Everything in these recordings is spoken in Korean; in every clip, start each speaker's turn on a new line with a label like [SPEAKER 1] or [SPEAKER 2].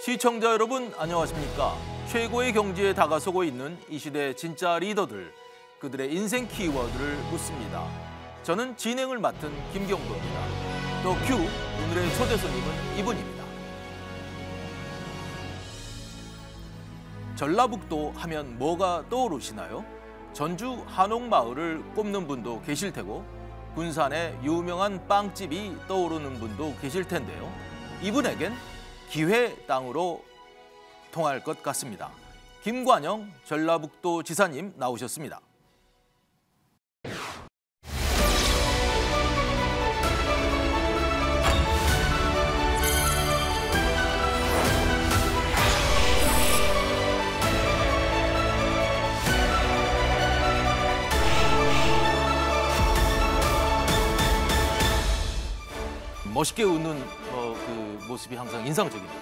[SPEAKER 1] 시청자 여러분 안녕하십니까? 최고의 경지에 다가서고 있는 이 시대 진짜 리더들, 그들의 인생 키워드를 묻습니다. 저는 진행을 맡은 김경도입니다. 또 큐, 오늘의 초대 손님은 이분입니다. 전라북도 하면 뭐가 떠오르시나요? 전주 한옥마을을 꼽는 분도 계실 테고 군산의 유명한 빵집이 떠오르는 분도 계실 텐데요. 이분에겐 기회 땅으로 통할 것 같습니다. 김관영 전라북도 지사님 나오셨습니다. 멋있게 웃는 그 모습이 항상 인상적입니다.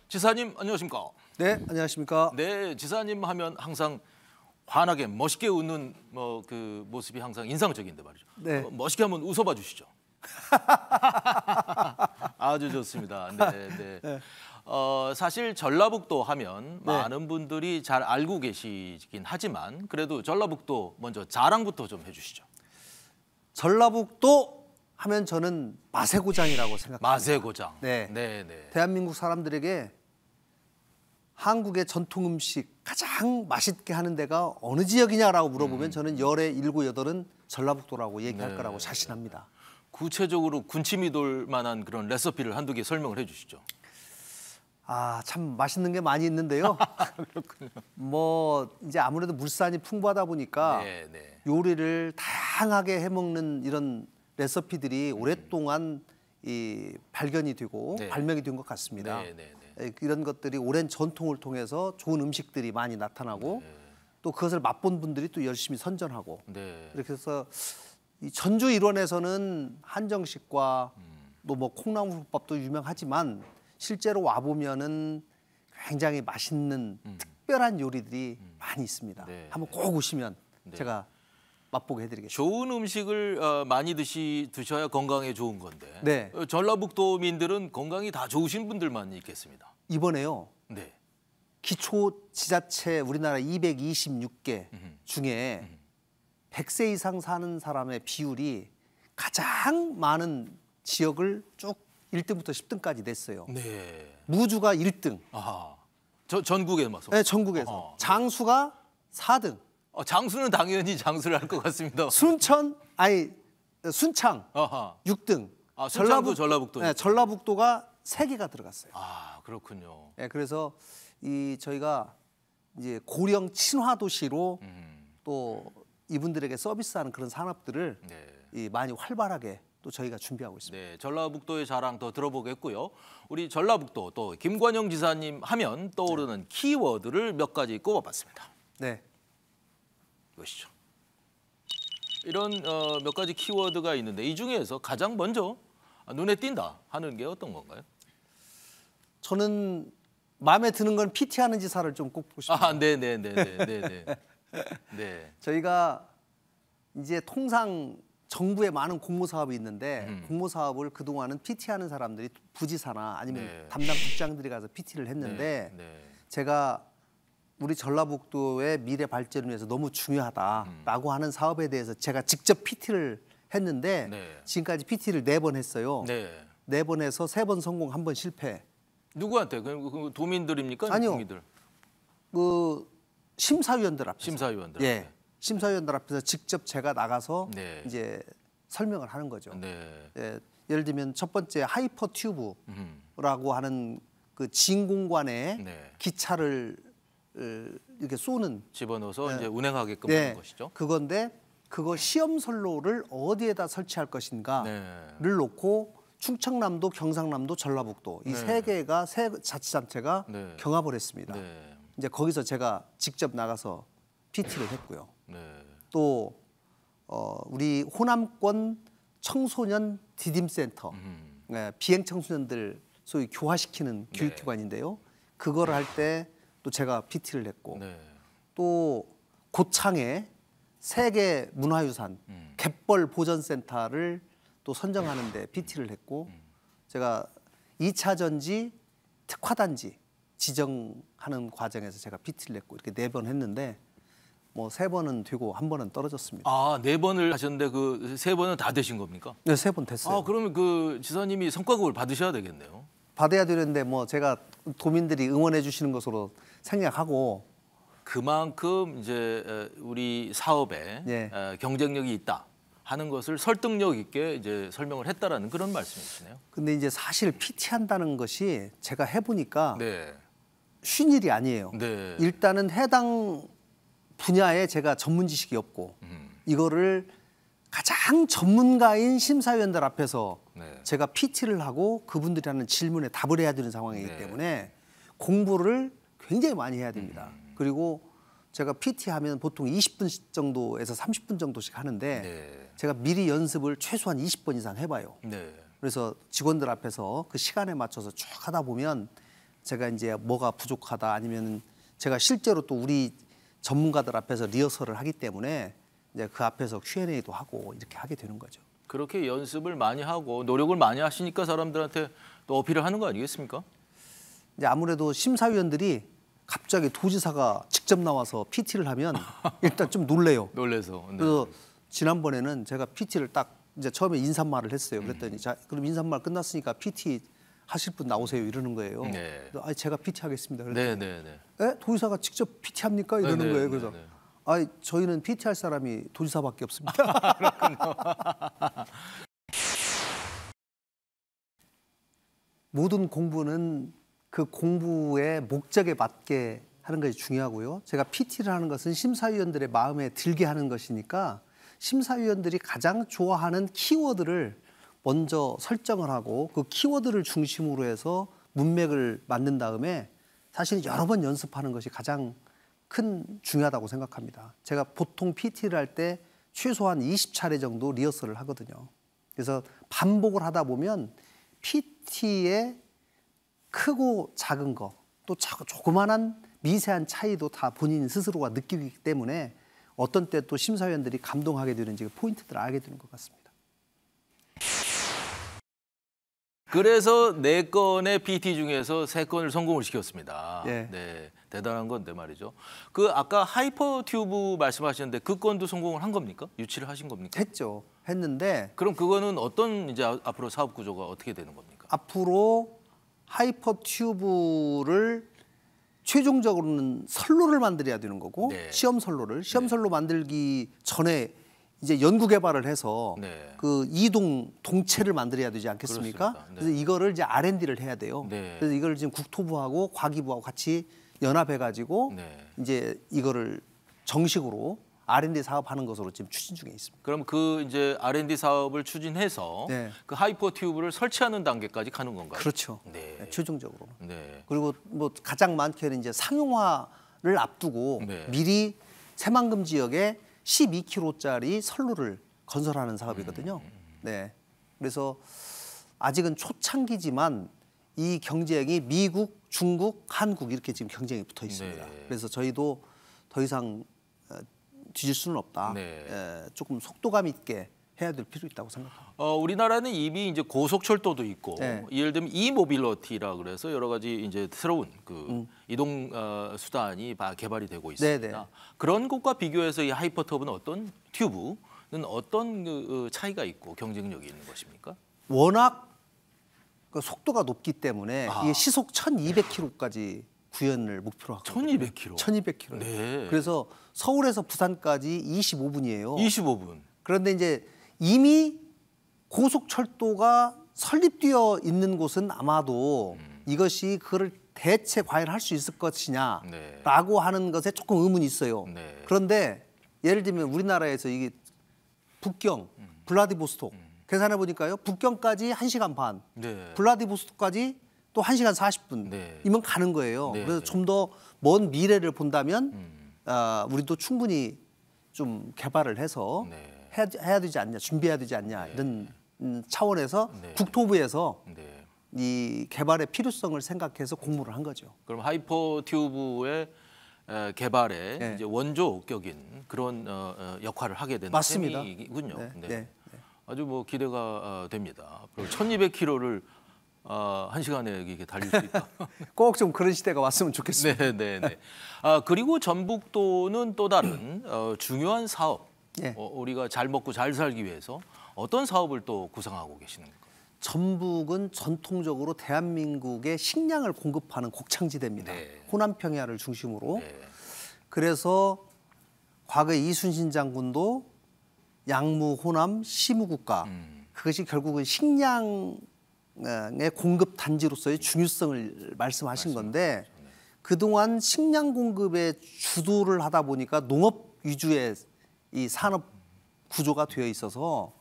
[SPEAKER 1] 지사님 안녕하십니까?
[SPEAKER 2] 네, 안녕하십니까?
[SPEAKER 1] 네, 지사님 하면 항상 환하게 멋있게 웃는 그 모습이 항상 인상적인데 말이죠.
[SPEAKER 2] 네.
[SPEAKER 1] 멋있게 한번 웃어봐 주시죠. 아주 좋습니다. 네, 네.
[SPEAKER 2] 네.
[SPEAKER 1] 사실 전라북도 하면
[SPEAKER 2] 네.
[SPEAKER 1] 많은 분들이 잘 알고 계시긴 하지만 그래도 전라북도 먼저 자랑부터 좀 해주시죠.
[SPEAKER 2] 전라북도 하면 저는 마세고장이라고 생각합니다.
[SPEAKER 1] 마세고장.
[SPEAKER 2] 네.
[SPEAKER 1] 네, 네.
[SPEAKER 2] 대한민국 사람들에게 한국의 전통 음식 가장 맛있게 하는 데가 어느 지역이냐라고 물어보면 저는 열의 7, 8은 전라북도라고 얘기할
[SPEAKER 1] 네.
[SPEAKER 2] 거라고 자신합니다.
[SPEAKER 1] 구체적으로 군침이 돌 만한 그런 레시피를 한두 개 설명을 해주시죠.
[SPEAKER 2] 아, 참 맛있는 게 많이 있는데요.
[SPEAKER 1] 그렇군요.
[SPEAKER 2] 뭐 이제 아무래도 물산이 풍부하다 보니까
[SPEAKER 1] 네, 네.
[SPEAKER 2] 요리를 다양하게 해먹는 이런 레시피들이 오랫동안 발견이 되고
[SPEAKER 1] 네.
[SPEAKER 2] 발명이 된 것 같습니다.
[SPEAKER 1] 네, 네, 네.
[SPEAKER 2] 이런 것들이 오랜 전통을 통해서 좋은 음식들이 많이 나타나고
[SPEAKER 1] 네.
[SPEAKER 2] 또 그것을 맛본 분들이 또 열심히 선전하고
[SPEAKER 1] 네.
[SPEAKER 2] 이렇게 해서 이 전주 일원에서는 한정식과 또 뭐 콩나물국밥도 유명하지만 실제로 와 보면은 굉장히 맛있는 특별한 요리들이 많이 있습니다.
[SPEAKER 1] 네.
[SPEAKER 2] 한번 꼭 오시면
[SPEAKER 1] 네.
[SPEAKER 2] 제가 맛보게 해드리겠습니다.
[SPEAKER 1] 좋은 음식을 많이 드셔야 건강에 좋은 건데
[SPEAKER 2] 네.
[SPEAKER 1] 전라북도민들은 건강이 다 좋으신 분들만 있겠습니다.
[SPEAKER 2] 이번에요.
[SPEAKER 1] 네.
[SPEAKER 2] 기초지자체 우리나라 226개 중에 100세 이상 사는 사람의 비율이 가장 많은 지역을 쭉 1등부터 10등까지 냈어요.
[SPEAKER 1] 네.
[SPEAKER 2] 무주가 1등.
[SPEAKER 1] 아하. 전국에 맞서.
[SPEAKER 2] 네, 전국에서. 장수가 4등.
[SPEAKER 1] 장수는 당연히 장수를 할 것 같습니다.
[SPEAKER 2] 순창
[SPEAKER 1] 아하.
[SPEAKER 2] 6등.
[SPEAKER 1] 아, 순창도 전라북도.
[SPEAKER 2] 네, 전라북도가 3개가 들어갔어요.
[SPEAKER 1] 아, 그렇군요.
[SPEAKER 2] 네, 그래서 저희가 이제 고령 친화 도시로 또 이분들에게 서비스하는 그런 산업들을
[SPEAKER 1] 네.
[SPEAKER 2] 많이 활발하게 또 저희가 준비하고 있습니다.
[SPEAKER 1] 네, 전라북도의 자랑 더 들어보겠고요. 우리 전라북도 또 김관영 지사님 하면 떠오르는 키워드를 몇 가지 꼽아봤습니다.
[SPEAKER 2] 네.
[SPEAKER 1] 보시죠. 이런 몇 가지 키워드가 있는데 이 중에서 가장 먼저 눈에 띈다 하는 게 어떤 건가요?
[SPEAKER 2] 저는 마음에 드는 건 PT 하는 지사를 좀 꼽고 싶습니다.
[SPEAKER 1] 아, 네. 네.
[SPEAKER 2] 저희가 이제 통상 정부에 많은 공모 사업이 있는데 공모 사업을 그동안은 PT 하는 사람들이 부지사나 아니면
[SPEAKER 1] 네.
[SPEAKER 2] 담당 국장들이 가서 PT를 했는데
[SPEAKER 1] 네.
[SPEAKER 2] 제가 우리 전라북도의 미래 발전을 위해서 너무 중요하다라고 하는 사업에 대해서 제가 직접 PT를 했는데
[SPEAKER 1] 네.
[SPEAKER 2] 지금까지 PT를 4번 했어요.
[SPEAKER 1] 네.
[SPEAKER 2] 4번 해서 3번 성공, 1번 실패.
[SPEAKER 1] 누구한테? 그 도민들입니까?
[SPEAKER 2] 아니요.
[SPEAKER 1] 국민들?
[SPEAKER 2] 그 심사위원들 앞에서.
[SPEAKER 1] 심사위원들.
[SPEAKER 2] 예. 심사위원들 앞에서 직접 제가 나가서
[SPEAKER 1] 네.
[SPEAKER 2] 이제 설명을 하는 거죠.
[SPEAKER 1] 네.
[SPEAKER 2] 예, 예를 들면 첫 번째 하이퍼 튜브라고 하는 그 진공관에
[SPEAKER 1] 네.
[SPEAKER 2] 기차를 이렇게 쏘는
[SPEAKER 1] 집어넣어서
[SPEAKER 2] 네.
[SPEAKER 1] 이제 운행하게끔
[SPEAKER 2] 네,
[SPEAKER 1] 하는 것이죠.
[SPEAKER 2] 그건데 그거 시험 선로를 어디에다 설치할 것인가를
[SPEAKER 1] 네.
[SPEAKER 2] 놓고 충청남도, 경상남도, 전라북도 이
[SPEAKER 1] 네.
[SPEAKER 2] 세 개가 세 자치단체가
[SPEAKER 1] 네.
[SPEAKER 2] 경합을 했습니다.
[SPEAKER 1] 네.
[SPEAKER 2] 이제 거기서 제가 직접 나가서 PT를 했고요.
[SPEAKER 1] 네.
[SPEAKER 2] 또 우리 호남권 청소년 디딤센터, 비행 청소년들 소위 교화시키는 교육기관인데요. 그거를 할 때 또 제가 PT를 했고 또 고창에 세계 문화유산 갯벌 보전센터를 또 선정하는데 PT를 했고 제가 2차 전지 특화단지 지정하는 과정에서 제가 PT를 했고 이렇게 4번 했는데 뭐 3번은 되고 1번은 떨어졌습니다.
[SPEAKER 1] 아, 4번을 하셨는데 그 3번은 다 되신 겁니까?
[SPEAKER 2] 네, 3번 됐어요.
[SPEAKER 1] 아, 그러면 그 지사님이 성과급을 받으셔야 되겠네요.
[SPEAKER 2] 받아야 되는데 뭐 제가 도민들이 응원해 주시는 것으로 생각하고
[SPEAKER 1] 그만큼 이제 우리 사업에 경쟁력이 있다 하는 것을 설득력 있게 이제 설명을 했다라는 그런 말씀이시네요.
[SPEAKER 2] 근데 이제 사실 PT 한다는 것이 제가 해보니까
[SPEAKER 1] 네.
[SPEAKER 2] 쉬운 일이 아니에요.
[SPEAKER 1] 네.
[SPEAKER 2] 일단은 해당 분야에 제가 전문 지식이 없고 이거를 가장 전문가인 심사위원들 앞에서 제가 PT를 하고 그분들이 하는 질문에 답을 해야 되는 상황이기 때문에 공부를 굉장히 많이 해야 됩니다. 그리고 제가 PT 하면 보통 20분 정도에서 30분 정도씩 하는데 제가 미리 연습을 최소한 20번 이상 해봐요. 그래서 직원들 앞에서 그 시간에 맞춰서 쭉 하다 보면 제가 이제 뭐가 부족하다 아니면 제가 실제로 또 우리 전문가들 앞에서 리허설을 하기 때문에 이제 그 앞에서 Q&A도 하고 이렇게 하게 되는 거죠.
[SPEAKER 1] 그렇게 연습을 많이 하고 노력을 많이 하시니까 사람들한테 또 어필을 하는 거 아니겠습니까?
[SPEAKER 2] 이제 아무래도 심사위원들이 갑자기 도지사가 직접 나와서 PT를 하면 일단 좀 놀래요.
[SPEAKER 1] 놀래서.
[SPEAKER 2] 그래서 지난번에는 제가 PT를 딱 이제 처음에 인사말을 했어요. 그랬더니 자, 그럼 인사말 끝났으니까 PT 하실 분 나오세요 이러는 거예요. 아, 제가 PT 하겠습니다. 그랬더니 에? 도지사가 직접 PT 합니까? 이러는 거예요. 그래서 아, 저희는 PT 할 사람이 도지사밖에 없습니다.
[SPEAKER 1] 그렇군요.
[SPEAKER 2] 모든 공부는 그 공부의 목적에 맞게 하는 것이 중요하고요. 제가 PT를 하는 것은 심사위원들의 마음에 들게 하는 것이니까 심사위원들이 가장 좋아하는 키워드를 먼저 설정을 하고 그 키워드를 중심으로 해서 문맥을 만든 다음에 사실 여러 번 연습하는 것이 가장 큰 중요하다고 생각합니다. 제가 보통 PT를 할 때 최소한 20차례 정도 리허설을 하거든요. 그래서 반복을 하다 보면 PT의 크고 작은 거, 또 조그만한 미세한 차이도 다 본인 스스로가 느끼기 때문에 어떤 때 또 심사위원들이 감동하게 되는 포인트들을 알게 되는 것 같습니다.
[SPEAKER 1] 그래서 4건의 PT 중에서 3건을 성공을 시켰습니다. 네, 대단한 건데 말이죠. 그 아까 하이퍼 튜브 말씀하셨는데 그 건도 성공을 한 겁니까? 유치를 하신 겁니까?
[SPEAKER 2] 했죠. 했는데
[SPEAKER 1] 그럼 그거는 어떤 이제 앞으로 사업 구조가 어떻게 되는 겁니까?
[SPEAKER 2] 앞으로 하이퍼 튜브를 최종적으로는 선로를 만들어야 되는 거고 시험 선로 만들기 전에 이제 연구 개발을 해서 그 이동 동체를 만들어야 되지 않겠습니까? 그래서 이거를 이제 R&D를 해야 돼요. 그래서 이걸 지금 국토부하고 과기부하고 같이 연합해 가지고 이제 이거를 정식으로 R&D 사업하는 것으로 지금 추진 중에 있습니다.
[SPEAKER 1] 그럼 그 이제 R&D 사업을 추진해서 그 하이퍼 튜브를 설치하는 단계까지 가는 건가요?
[SPEAKER 2] 그렇죠. 최종적으로. 그리고 뭐 가장 많게는 이제 상용화를 앞두고 미리 새만금 지역에 12km짜리 선로를 건설하는 사업이거든요. 그래서 아직은 초창기지만 이 경쟁이 미국, 중국, 한국 이렇게 지금 경쟁이 붙어 있습니다. 그래서 저희도 더 이상 뒤질 수는 없다. 조금 속도감 있게 해야 될 필요 있다고 생각합니다.
[SPEAKER 1] 우리나라는 이미 이제 고속철도도 있고 예를 들면 이모빌리티라 그래서 여러 가지 이제 새로운 그 이동 수단이 개발이 되고 있습니다. 그런 곳과 비교해서 이 하이퍼 튜브는 어떤 그 차이가 있고 경쟁력이 있는 것입니까?
[SPEAKER 2] 워낙 그 속도가 높기 때문에 이게 시속 1,200km까지 구현을 목표로 하고
[SPEAKER 1] 1,200km.
[SPEAKER 2] 1,200km. 그래서 서울에서 부산까지 25분이에요.
[SPEAKER 1] 25분.
[SPEAKER 2] 그런데 이제 이미 고속철도가 설립되어 있는 곳은 아마도 이것이 그걸 대체 과연 할 수 있을 것이냐라고 하는 것에 조금 의문이 있어요. 그런데 예를 들면 우리나라에서 이게 북경, 블라디보스톡 계산해 보니까요. 북경까지 1시간 반, 블라디보스톡까지 또 1시간 40분이면 가는 거예요. 그래서 좀 더 먼 미래를 본다면 우리도 충분히 좀 개발을 해서 해야 되지 않냐, 준비해야 되지 않냐 이런 차원에서
[SPEAKER 1] 네.
[SPEAKER 2] 국토부에서
[SPEAKER 1] 네.
[SPEAKER 2] 이 개발의 필요성을 생각해서 공모를 한 거죠.
[SPEAKER 1] 그럼 하이퍼 튜브의 개발에
[SPEAKER 2] 네.
[SPEAKER 1] 이제 원조격인 그런 역할을 하게 되는
[SPEAKER 2] 맞습니다.
[SPEAKER 1] 셈이군요.
[SPEAKER 2] 네,
[SPEAKER 1] 네.
[SPEAKER 2] 네.
[SPEAKER 1] 아주 뭐 기대가 됩니다. 1,200km를 1시간에 이게 달릴 수 있다.
[SPEAKER 2] 꼭 좀 그런 시대가 왔으면 좋겠습니다.
[SPEAKER 1] 네, 네, 네. 그리고 전북도는 또 다른 중요한 사업,
[SPEAKER 2] 네.
[SPEAKER 1] 우리가 잘 먹고 잘 살기 위해서 어떤 사업을 또 구상하고 계시는 건가요?
[SPEAKER 2] 전북은 전통적으로 대한민국의 식량을 공급하는 곡창지대입니다.
[SPEAKER 1] 네.
[SPEAKER 2] 호남 평야를 중심으로.
[SPEAKER 1] 네.
[SPEAKER 2] 그래서 과거에 이순신 장군도 양무, 호남, 시무국가 그것이 결국은 식량의 공급 단지로서의 중요성을 말씀하신 건데 그동안 식량 공급의 주도를 하다 보니까 농업 위주의 이 산업 구조가 되어 있어서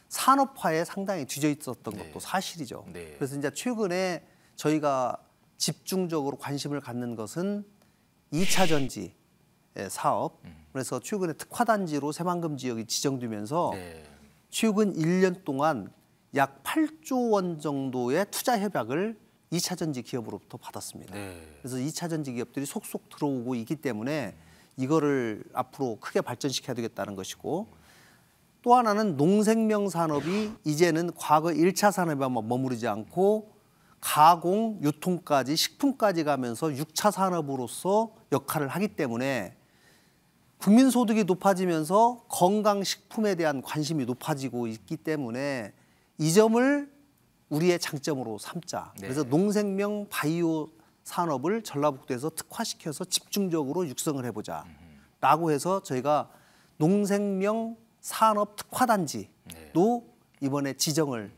[SPEAKER 2] 산업화에 상당히 뒤져 있었던
[SPEAKER 1] 네.
[SPEAKER 2] 것도 사실이죠.
[SPEAKER 1] 네.
[SPEAKER 2] 그래서 이제 최근에 저희가 집중적으로 관심을 갖는 것은 2차 전지 사업. 그래서 최근에 특화단지로 새만금 지역이 지정되면서
[SPEAKER 1] 네.
[SPEAKER 2] 최근 1년 동안 약 8조 원 정도의 투자 협약을 2차 전지 기업으로부터 받았습니다.
[SPEAKER 1] 네.
[SPEAKER 2] 그래서 2차 전지 기업들이 속속 들어오고 있기 때문에 이거를 앞으로 크게 발전시켜야 되겠다는 것이고 또 하나는 농생명 산업이 이제는 과거 1차 산업에만 머무르지 않고 가공, 유통까지 식품까지 가면서 6차 산업으로서 역할을 하기 때문에 국민 소득이 높아지면서 건강식품에 대한 관심이 높아지고 있기 때문에 이 점을 우리의 장점으로 삼자.
[SPEAKER 1] 네.
[SPEAKER 2] 그래서 농생명 바이오 산업을 전라북도에서 특화시켜서 집중적으로 육성을 해보자. 라고 해서 저희가 농생명 산업 특화단지도 이번에 지정을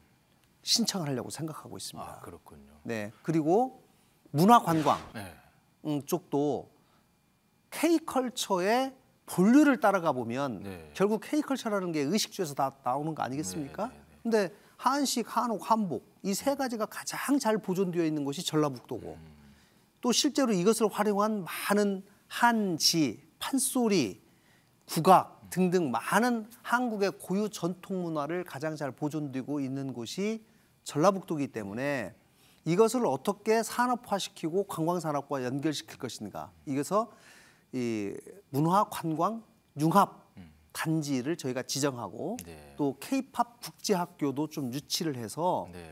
[SPEAKER 2] 신청을 하려고 생각하고 있습니다.
[SPEAKER 1] 아, 그렇군요.
[SPEAKER 2] 네. 그리고 문화관광
[SPEAKER 1] 네.
[SPEAKER 2] 쪽도 K컬처의 본류를 따라가 보면
[SPEAKER 1] 네.
[SPEAKER 2] 결국 K컬처라는 게 의식주에서 다 나오는 거 아니겠습니까? 근데 한식, 한옥, 한복 이 세 가지가 가장 잘 보존되어 있는 곳이 전라북도고 또 실제로 이것을 활용한 많은 한지, 판소리, 국악 등등 많은 한국의 고유 전통 문화를 가장 잘 보존되고 있는 곳이 전라북도이기 때문에 이것을 어떻게 산업화시키고 관광산업과 연결시킬 것인가. 이래서 이 문화, 관광, 융합 단지를 저희가 지정하고
[SPEAKER 1] 네.
[SPEAKER 2] 또 K-팝 국제학교도 좀 유치를 해서
[SPEAKER 1] 네.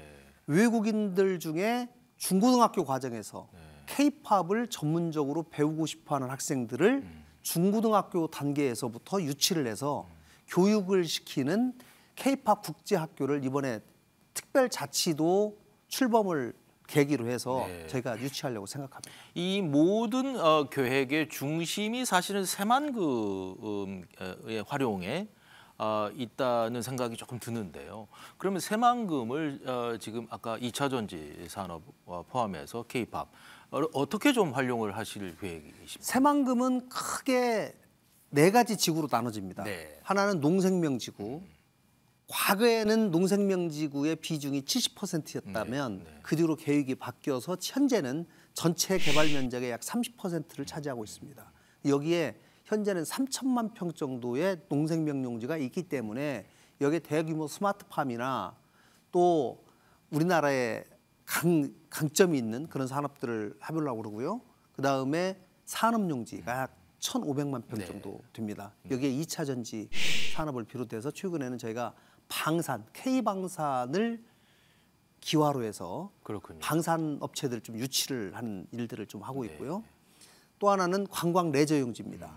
[SPEAKER 2] 외국인들 중에 중고등학교 과정에서 K-팝을 전문적으로 배우고 싶어하는 학생들을 중고등학교 단계에서부터 유치를 해서 교육을 시키는 K-팝 국제학교를 이번에 특별자치도 출범을 계기로 해서
[SPEAKER 1] 네.
[SPEAKER 2] 저희가 유치하려고 생각합니다.
[SPEAKER 1] 이 모든 계획의 중심이 사실은 새만금의 활용에 있다는 생각이 조금 드는데요. 그러면 새만금을 지금 아까 2차 전지 산업과 포함해서 K-팝 어떻게 좀 활용을 하실 계획이십니까?
[SPEAKER 2] 새만금은 크게 4가지 지구로 나눠집니다.
[SPEAKER 1] 네.
[SPEAKER 2] 하나는 농생명지구. 과거에는 농생명지구의 비중이 70%였다면 그 뒤로 계획이 바뀌어서 현재는 전체 개발 면적의 약 30%를 차지하고 있습니다. 여기에 현재는 3천만 평 정도의 농생명 용지가 있기 때문에 여기에 대규모 스마트팜이나 또 우리나라의 강점이 있는 그런 산업들을 해보려고 그러고요. 그다음에 산업용지가 약 1,500만 평 정도 됩니다. 여기에 2차 전지 산업을 비롯해서 최근에는 저희가 방산, K방산을 기화로 해서
[SPEAKER 1] 그렇군요.
[SPEAKER 2] 방산 업체들 좀 유치를 하는 일들을 좀 하고 있고요. 또 하나는 관광 레저 용지입니다.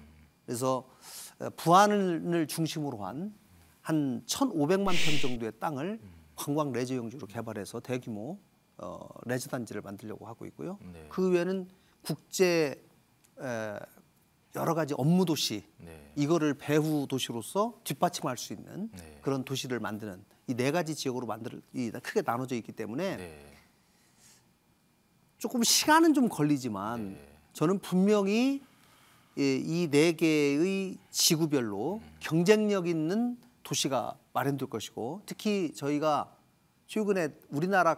[SPEAKER 2] 그래서 부안을 중심으로 한 1,500만 평 정도의 땅을 관광 레저 용지로 개발해서 대규모 레저 단지를 만들려고 하고 있고요.
[SPEAKER 1] 네.
[SPEAKER 2] 그 외에는 국제 여러 가지 업무 도시 이거를 배후 도시로서 뒷받침할 수 있는 그런 도시를 만드는 이 4가지 지역으로 크게 나눠져 있기 때문에 조금 시간은 좀 걸리지만 저는 분명히 이 4개의 지구별로 경쟁력 있는 도시가 마련될 것이고 특히 저희가 최근에 우리나라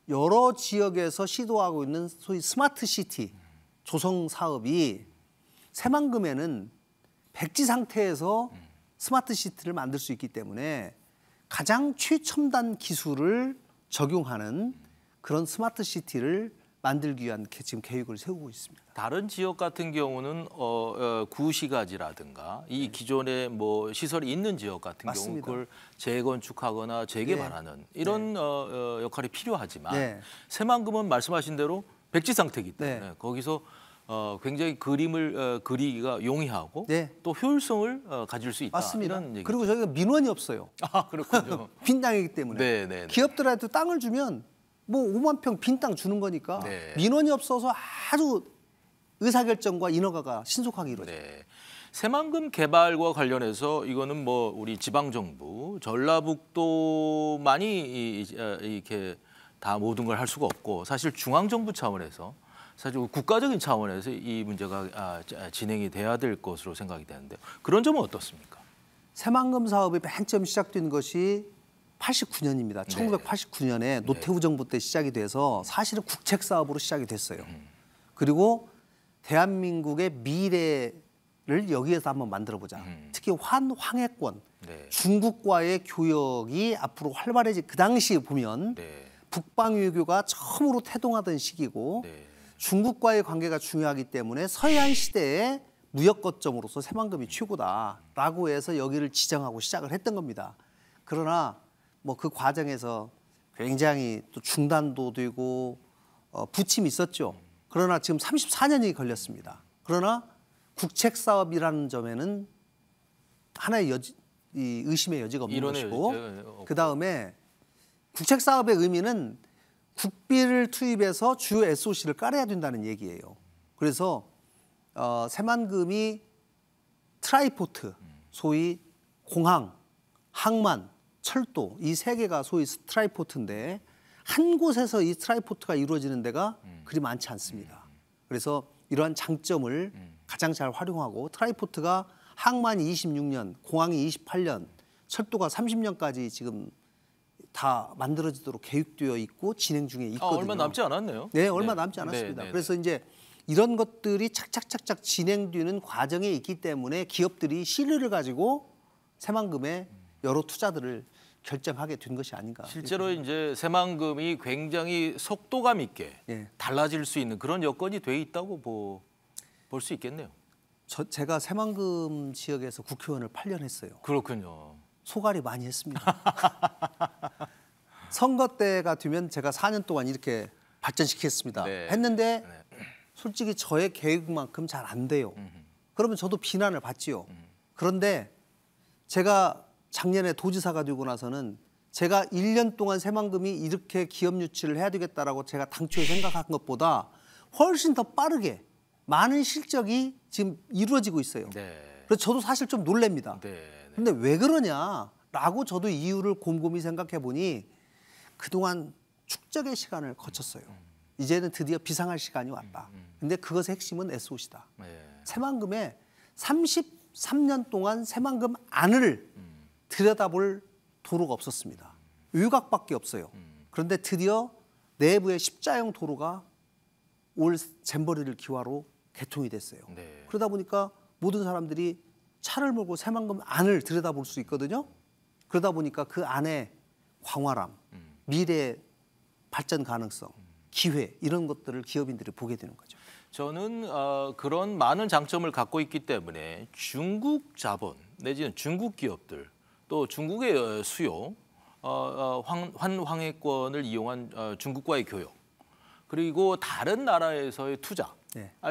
[SPEAKER 2] 여러 지역에서 시도하고 있는 소위 스마트 시티 조성 사업이 새만금에는 백지 상태에서 스마트 시티를 만들 수 있기 때문에 가장 최첨단 기술을 적용하는 그런 스마트 시티를 만들기 위한 지금 계획을 세우고 있습니다.
[SPEAKER 1] 다른 지역 같은 경우는 구시가지라든가 이 기존에 뭐 시설이 있는 지역 같은 경우
[SPEAKER 2] 맞습니다.
[SPEAKER 1] 그걸 재건축하거나 재개발하는 이런 역할이 필요하지만 새만금은 말씀하신 대로 백지 상태이기 때문에 거기서 굉장히 그림을 그리기가 용이하고 또 효율성을 가질 수 있다.
[SPEAKER 2] 맞습니다.
[SPEAKER 1] 이런 얘기.
[SPEAKER 2] 그리고 저희가 민원이 없어요.
[SPEAKER 1] 아 그렇군요.
[SPEAKER 2] 빈 땅이기 때문에 기업들한테 땅을 주면 뭐 5만 평 빈 땅 주는 거니까 민원이 없어서 아주 의사결정과 인허가가 신속하게 이루어져요.
[SPEAKER 1] 새만금 개발과 관련해서 이거는 뭐 우리 지방정부, 전라북도만이 이렇게 다 모든 걸 할 수가 없고 사실 중앙정부 차원에서 사실 국가적인 차원에서 이 문제가 진행이 돼야 될 것으로 생각이 되는데 그런 점은 어떻습니까?
[SPEAKER 2] 새만금 사업이 맨 처음 시작된 것이 89년입니다. 1989년에 노태우 정부 때 시작이 돼서 사실은 국책 사업으로 시작이 됐어요. 그리고 대한민국의 미래를 여기에서 한번 만들어 보자. 특히 황해권, 중국과의 교역이 앞으로 활발해질 그 당시에 보면 북방 외교가 처음으로 태동하던 시기고 중국과의 관계가 중요하기 때문에 서해안 시대의 무역 거점으로서 새만금이 최고다라고 해서 여기를 지정하고 시작을 했던 겁니다. 그러나 뭐 그 과정에서 굉장히 또 중단도 되고 부침이 있었죠. 그러나 지금 34년이 걸렸습니다. 그러나 국책 사업이라는 점에는 하나의 의심의 여지가 없는 것이고 그 다음에 국책 사업의 의미는 국비를 투입해서 주요 SOC를 깔아야 된다는 얘기예요. 그래서 새만금이 트라이포트, 소위 공항, 항만, 철도 이 세 개가 소위 트라이포트인데 한 곳에서 이 트라이포트가 이루어지는 데가 그리 많지 않습니다. 그래서 이러한 장점을 가장 잘 활용하고 트라이포트가 항만이 26년, 공항이 28년, 철도가 30년까지 지금 다 만들어지도록 계획되어 있고 진행 중에 있거든요.
[SPEAKER 1] 얼마 남지 않았네요.
[SPEAKER 2] 네, 얼마 남지 않았습니다. 그래서 이제 이런 것들이 착착착착 진행되는 과정에 있기 때문에 기업들이 신뢰를 가지고 새만금에 여러 투자들을 결정하게 된 것이 아닌가.
[SPEAKER 1] 실제로 이제 새만금이 굉장히 속도감 있게 달라질 수 있는 그런 여건이 돼 있다고 볼 수 있겠네요.
[SPEAKER 2] 제가 새만금 지역에서 국회의원을 8년 했어요.
[SPEAKER 1] 그렇군요.
[SPEAKER 2] 소갈이 많이 했습니다. 선거 때가 되면 제가 4년 동안 이렇게 발전시켰습니다. 했는데 솔직히 저의 계획만큼 잘 안 돼요. 그러면 저도 비난을 받지요. 그런데 제가 작년에 도지사가 되고 나서는 제가 1년 동안 새만금이 이렇게 기업 유치를 해야 되겠다라고 제가 당초에 생각한 것보다 훨씬 더 빠르게 많은 실적이 지금 이루어지고 있어요. 그래서 저도 사실 좀 놀랍니다. 근데 왜 그러냐라고 저도 이유를 곰곰이 생각해 보니 그동안 축적의 시간을 거쳤어요. 이제는 드디어 비상할 시간이 왔다. 근데 그것의 핵심은 SOC다. 새만금에 33년 동안 새만금 안을 들여다볼 도로가 없었습니다. 외곽밖에 없어요. 그런데 드디어 내부의 십자형 도로가 올 잼버리를 기화로 개통이 됐어요. 그러다 보니까 모든 사람들이 차를 몰고 새만금 안을 들여다볼 수 있거든요. 그러다 보니까 그 안에 광활함, 미래 발전 가능성, 기회 이런 것들을 기업인들이 보게 되는 거죠.
[SPEAKER 1] 저는 그런 많은 장점을 갖고 있기 때문에 중국 자본 내지는 중국 기업들 또 중국의 수요, 환황해권을 이용한 중국과의 교역 그리고 다른 나라에서의 투자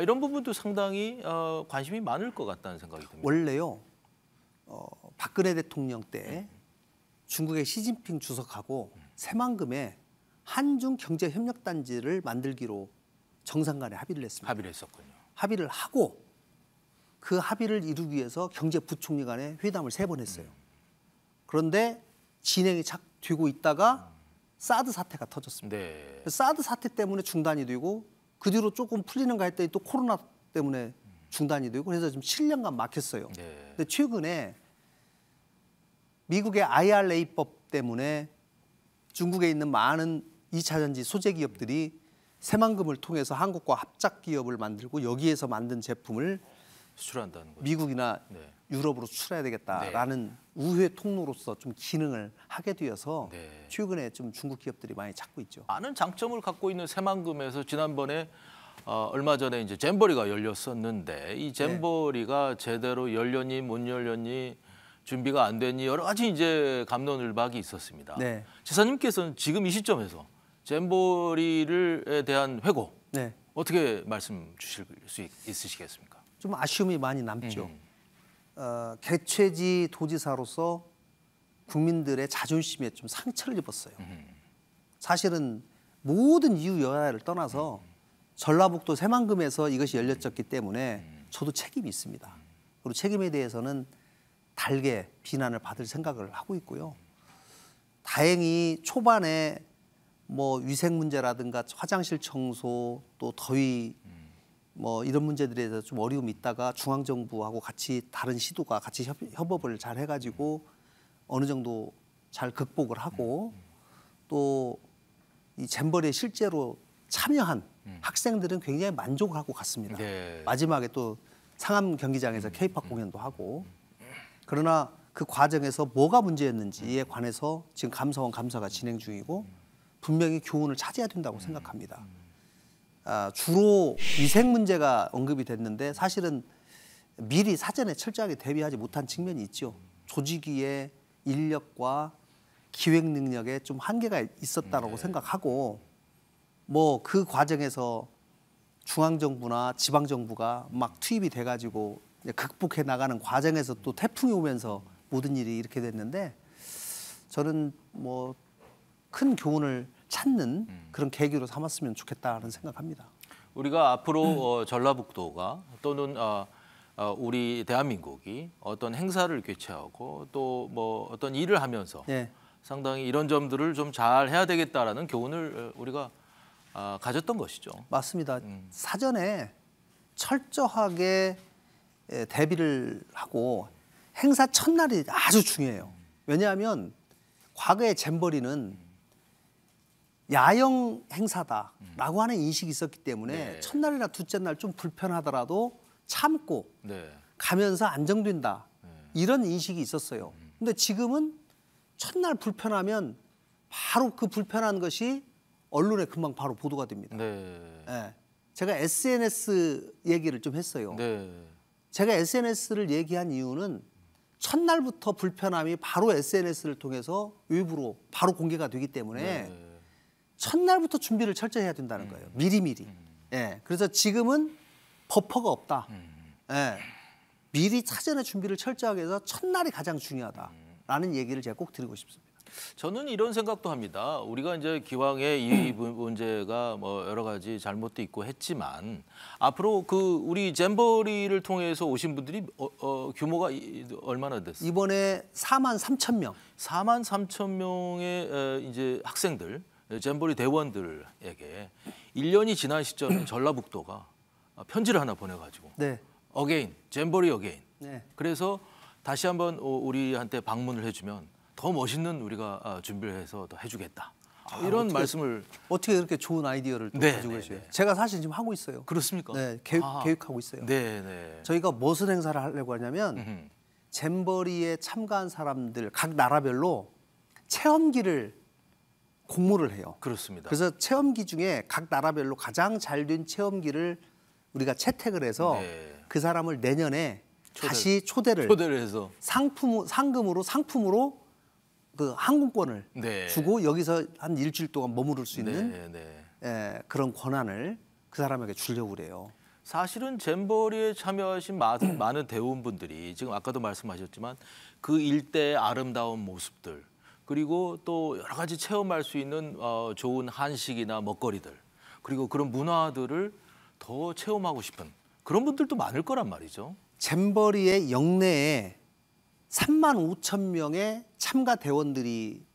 [SPEAKER 1] 이런 부분도 상당히 관심이 많을 것 같다는 생각이 듭니다.
[SPEAKER 2] 원래요 박근혜 대통령 때 중국의 시진핑 주석하고 새만금에 한중 경제협력단지를 만들기로 정상간에 합의를 했습니다.
[SPEAKER 1] 합의를 했었군요.
[SPEAKER 2] 합의를 하고 그 합의를 이루기 위해서 경제부총리 간에 회담을 3번 했어요. 그런데 진행이 되고 있다가 사드 사태가 터졌습니다. 사드 사태 때문에 중단이 되고 그 뒤로 조금 풀리는가 했더니 또 코로나 때문에 중단이 되고 그래서 지금 7년간 막혔어요. 근데 최근에 미국의 IRA법 때문에 중국에 있는 많은 2차 전지 소재 기업들이 새만금을 통해서 한국과 합작 기업을 만들고 여기에서 만든 제품을
[SPEAKER 1] 수출한다는 거죠.
[SPEAKER 2] 미국이나
[SPEAKER 1] 네.
[SPEAKER 2] 유럽으로 수출해야 되겠다라는 우회 통로로서 좀 기능을 하게 되어서
[SPEAKER 1] 네.
[SPEAKER 2] 최근에 좀 중국 기업들이 많이 찾고 있죠.
[SPEAKER 1] 많은 장점을 갖고 있는 새만금에서 지난번에 얼마 전에 이제 잼버리가 열렸었는데 이 잼버리가 제대로 열렸니 못 열렸니 준비가 안 됐니 여러 가지 이제 감론을박이 있었습니다.
[SPEAKER 2] 네.
[SPEAKER 1] 지사님께서는 지금 이 시점에서 잼버리에 대한 회고
[SPEAKER 2] 네.
[SPEAKER 1] 어떻게 말씀 주실 수 있으시겠습니까?
[SPEAKER 2] 좀 아쉬움이 많이 남죠. 개최지 도지사로서 국민들의 자존심에 좀 상처를 입었어요. 사실은 모든 이유 여야를 떠나서 전라북도 새만금에서 이것이 열렸었기 때문에 저도 책임이 있습니다. 그리고 책임에 대해서는 달게 비난을 받을 생각을 하고 있고요. 다행히 초반에 뭐 위생 문제라든가 화장실 청소 또 더위 뭐 이런 문제들에 대해서 좀 어려움이 있다가 중앙정부하고 같이 다른 시도가 같이 협업을 잘 해가지고 어느 정도 잘 극복을 하고 또 이 잼버리에 실제로 참여한 학생들은 굉장히 만족을 하고 갔습니다.
[SPEAKER 1] 네.
[SPEAKER 2] 마지막에 또 상암 경기장에서 K-팝 공연도 하고 그러나 그 과정에서 뭐가 문제였는지에 관해서 지금 감사원 감사가 진행 중이고 분명히 교훈을 찾아야 된다고 생각합니다. 주로 위생 문제가 언급이 됐는데 사실은 미리 사전에 철저하게 대비하지 못한 측면이 있죠. 조직위의 인력과 기획 능력에 좀 한계가 있었다라고 생각하고 뭐 그 과정에서 중앙정부나 지방정부가 막 투입이 돼가지고 극복해 나가는 과정에서 또 태풍이 오면서 모든 일이 이렇게 됐는데 저는 뭐 큰 교훈을 찾는 그런 계기로 삼았으면 좋겠다는 생각합니다.
[SPEAKER 1] 우리가 앞으로 전라북도가 또는 우리 대한민국이 어떤 행사를 개최하고 또 뭐 어떤 일을 하면서
[SPEAKER 2] 예.
[SPEAKER 1] 상당히 이런 점들을 좀 잘 해야 되겠다라는 교훈을 우리가 가졌던 것이죠.
[SPEAKER 2] 맞습니다. 사전에 철저하게 대비를 하고 행사 첫날이 아주 중요해요. 왜냐하면 과거의 잼버리는 야영 행사다라고 하는 인식이 있었기 때문에
[SPEAKER 1] 네.
[SPEAKER 2] 첫날이나 둘째 날 좀 불편하더라도 참고
[SPEAKER 1] 네.
[SPEAKER 2] 가면서 안정된다. 이런 인식이 있었어요. 근데 지금은 첫날 불편하면 바로 그 불편한 것이 언론에 금방 바로 보도가 됩니다.
[SPEAKER 1] 네.
[SPEAKER 2] 예. 제가 SNS 얘기를 좀 했어요.
[SPEAKER 1] 네.
[SPEAKER 2] 제가 SNS를 얘기한 이유는 첫날부터 불편함이 바로 SNS를 통해서 외부로 바로 공개가 되기 때문에
[SPEAKER 1] 네.
[SPEAKER 2] 첫날부터 준비를 철저히 해야 된다는 거예요. 미리미리. 예. 그래서 지금은 버퍼가 없다. 예. 미리 사전에 준비를 철저하게 해서 첫날이 가장 중요하다라는 얘기를 제가 꼭 드리고 싶습니다.
[SPEAKER 1] 저는 이런 생각도 합니다. 우리가 이제 기왕에 이 문제가 뭐 여러 가지 잘못도 있고 했지만 앞으로 그 우리 잼버리를 통해서 오신 분들이 규모가 얼마나 됐어요?
[SPEAKER 2] 이번에 4만 3천 명.
[SPEAKER 1] 4만 3천 명의 이제 학생들, 잼버리 대원들에게 1년이 지난 시점에 전라북도가 편지를 하나 보내가지고
[SPEAKER 2] 네.
[SPEAKER 1] 어게인, 잼버리 어게인.
[SPEAKER 2] 네.
[SPEAKER 1] 그래서 다시 한번 우리한테 방문을 해주면 더 멋있는 우리가 준비를 해서 더 해주겠다. 이런 말씀을
[SPEAKER 2] 어떻게 그렇게 좋은 아이디어를 또
[SPEAKER 1] 네,
[SPEAKER 2] 가지고
[SPEAKER 1] 네,
[SPEAKER 2] 계세요?
[SPEAKER 1] 네.
[SPEAKER 2] 제가 사실 지금 하고 있어요.
[SPEAKER 1] 그렇습니까?
[SPEAKER 2] 네, 계획하고 있어요.
[SPEAKER 1] 네, 네.
[SPEAKER 2] 저희가 무슨 행사를 하려고 하냐면 잼버리에 참가한 사람들 각 나라별로 체험기를 공모를 해요.
[SPEAKER 1] 그렇습니다.
[SPEAKER 2] 그래서 체험기 중에 각 나라별로 가장 잘 된 체험기를 우리가 채택을 해서
[SPEAKER 1] 네.
[SPEAKER 2] 그 사람을 내년에 다시 초대를
[SPEAKER 1] 해서
[SPEAKER 2] 상품으로 그 항공권을
[SPEAKER 1] 네.
[SPEAKER 2] 주고 여기서 한 일주일 동안 머무를 수 있는
[SPEAKER 1] 네, 네.
[SPEAKER 2] 그런 권한을 그 사람에게 주려고 그래요.
[SPEAKER 1] 사실은 잼버리에 참여하신 많은 대원분들이 지금 아까도 말씀하셨지만 그 일대의 아름다운 모습들 그리고 또 여러 가지 체험할 수 있는 좋은 한식이나 먹거리들 그리고 그런 문화들을 더 체험하고 싶은 그런 분들도 많을 거란 말이죠.
[SPEAKER 2] 잼버리의 영내에 3만 5천 명의 참가 대원들이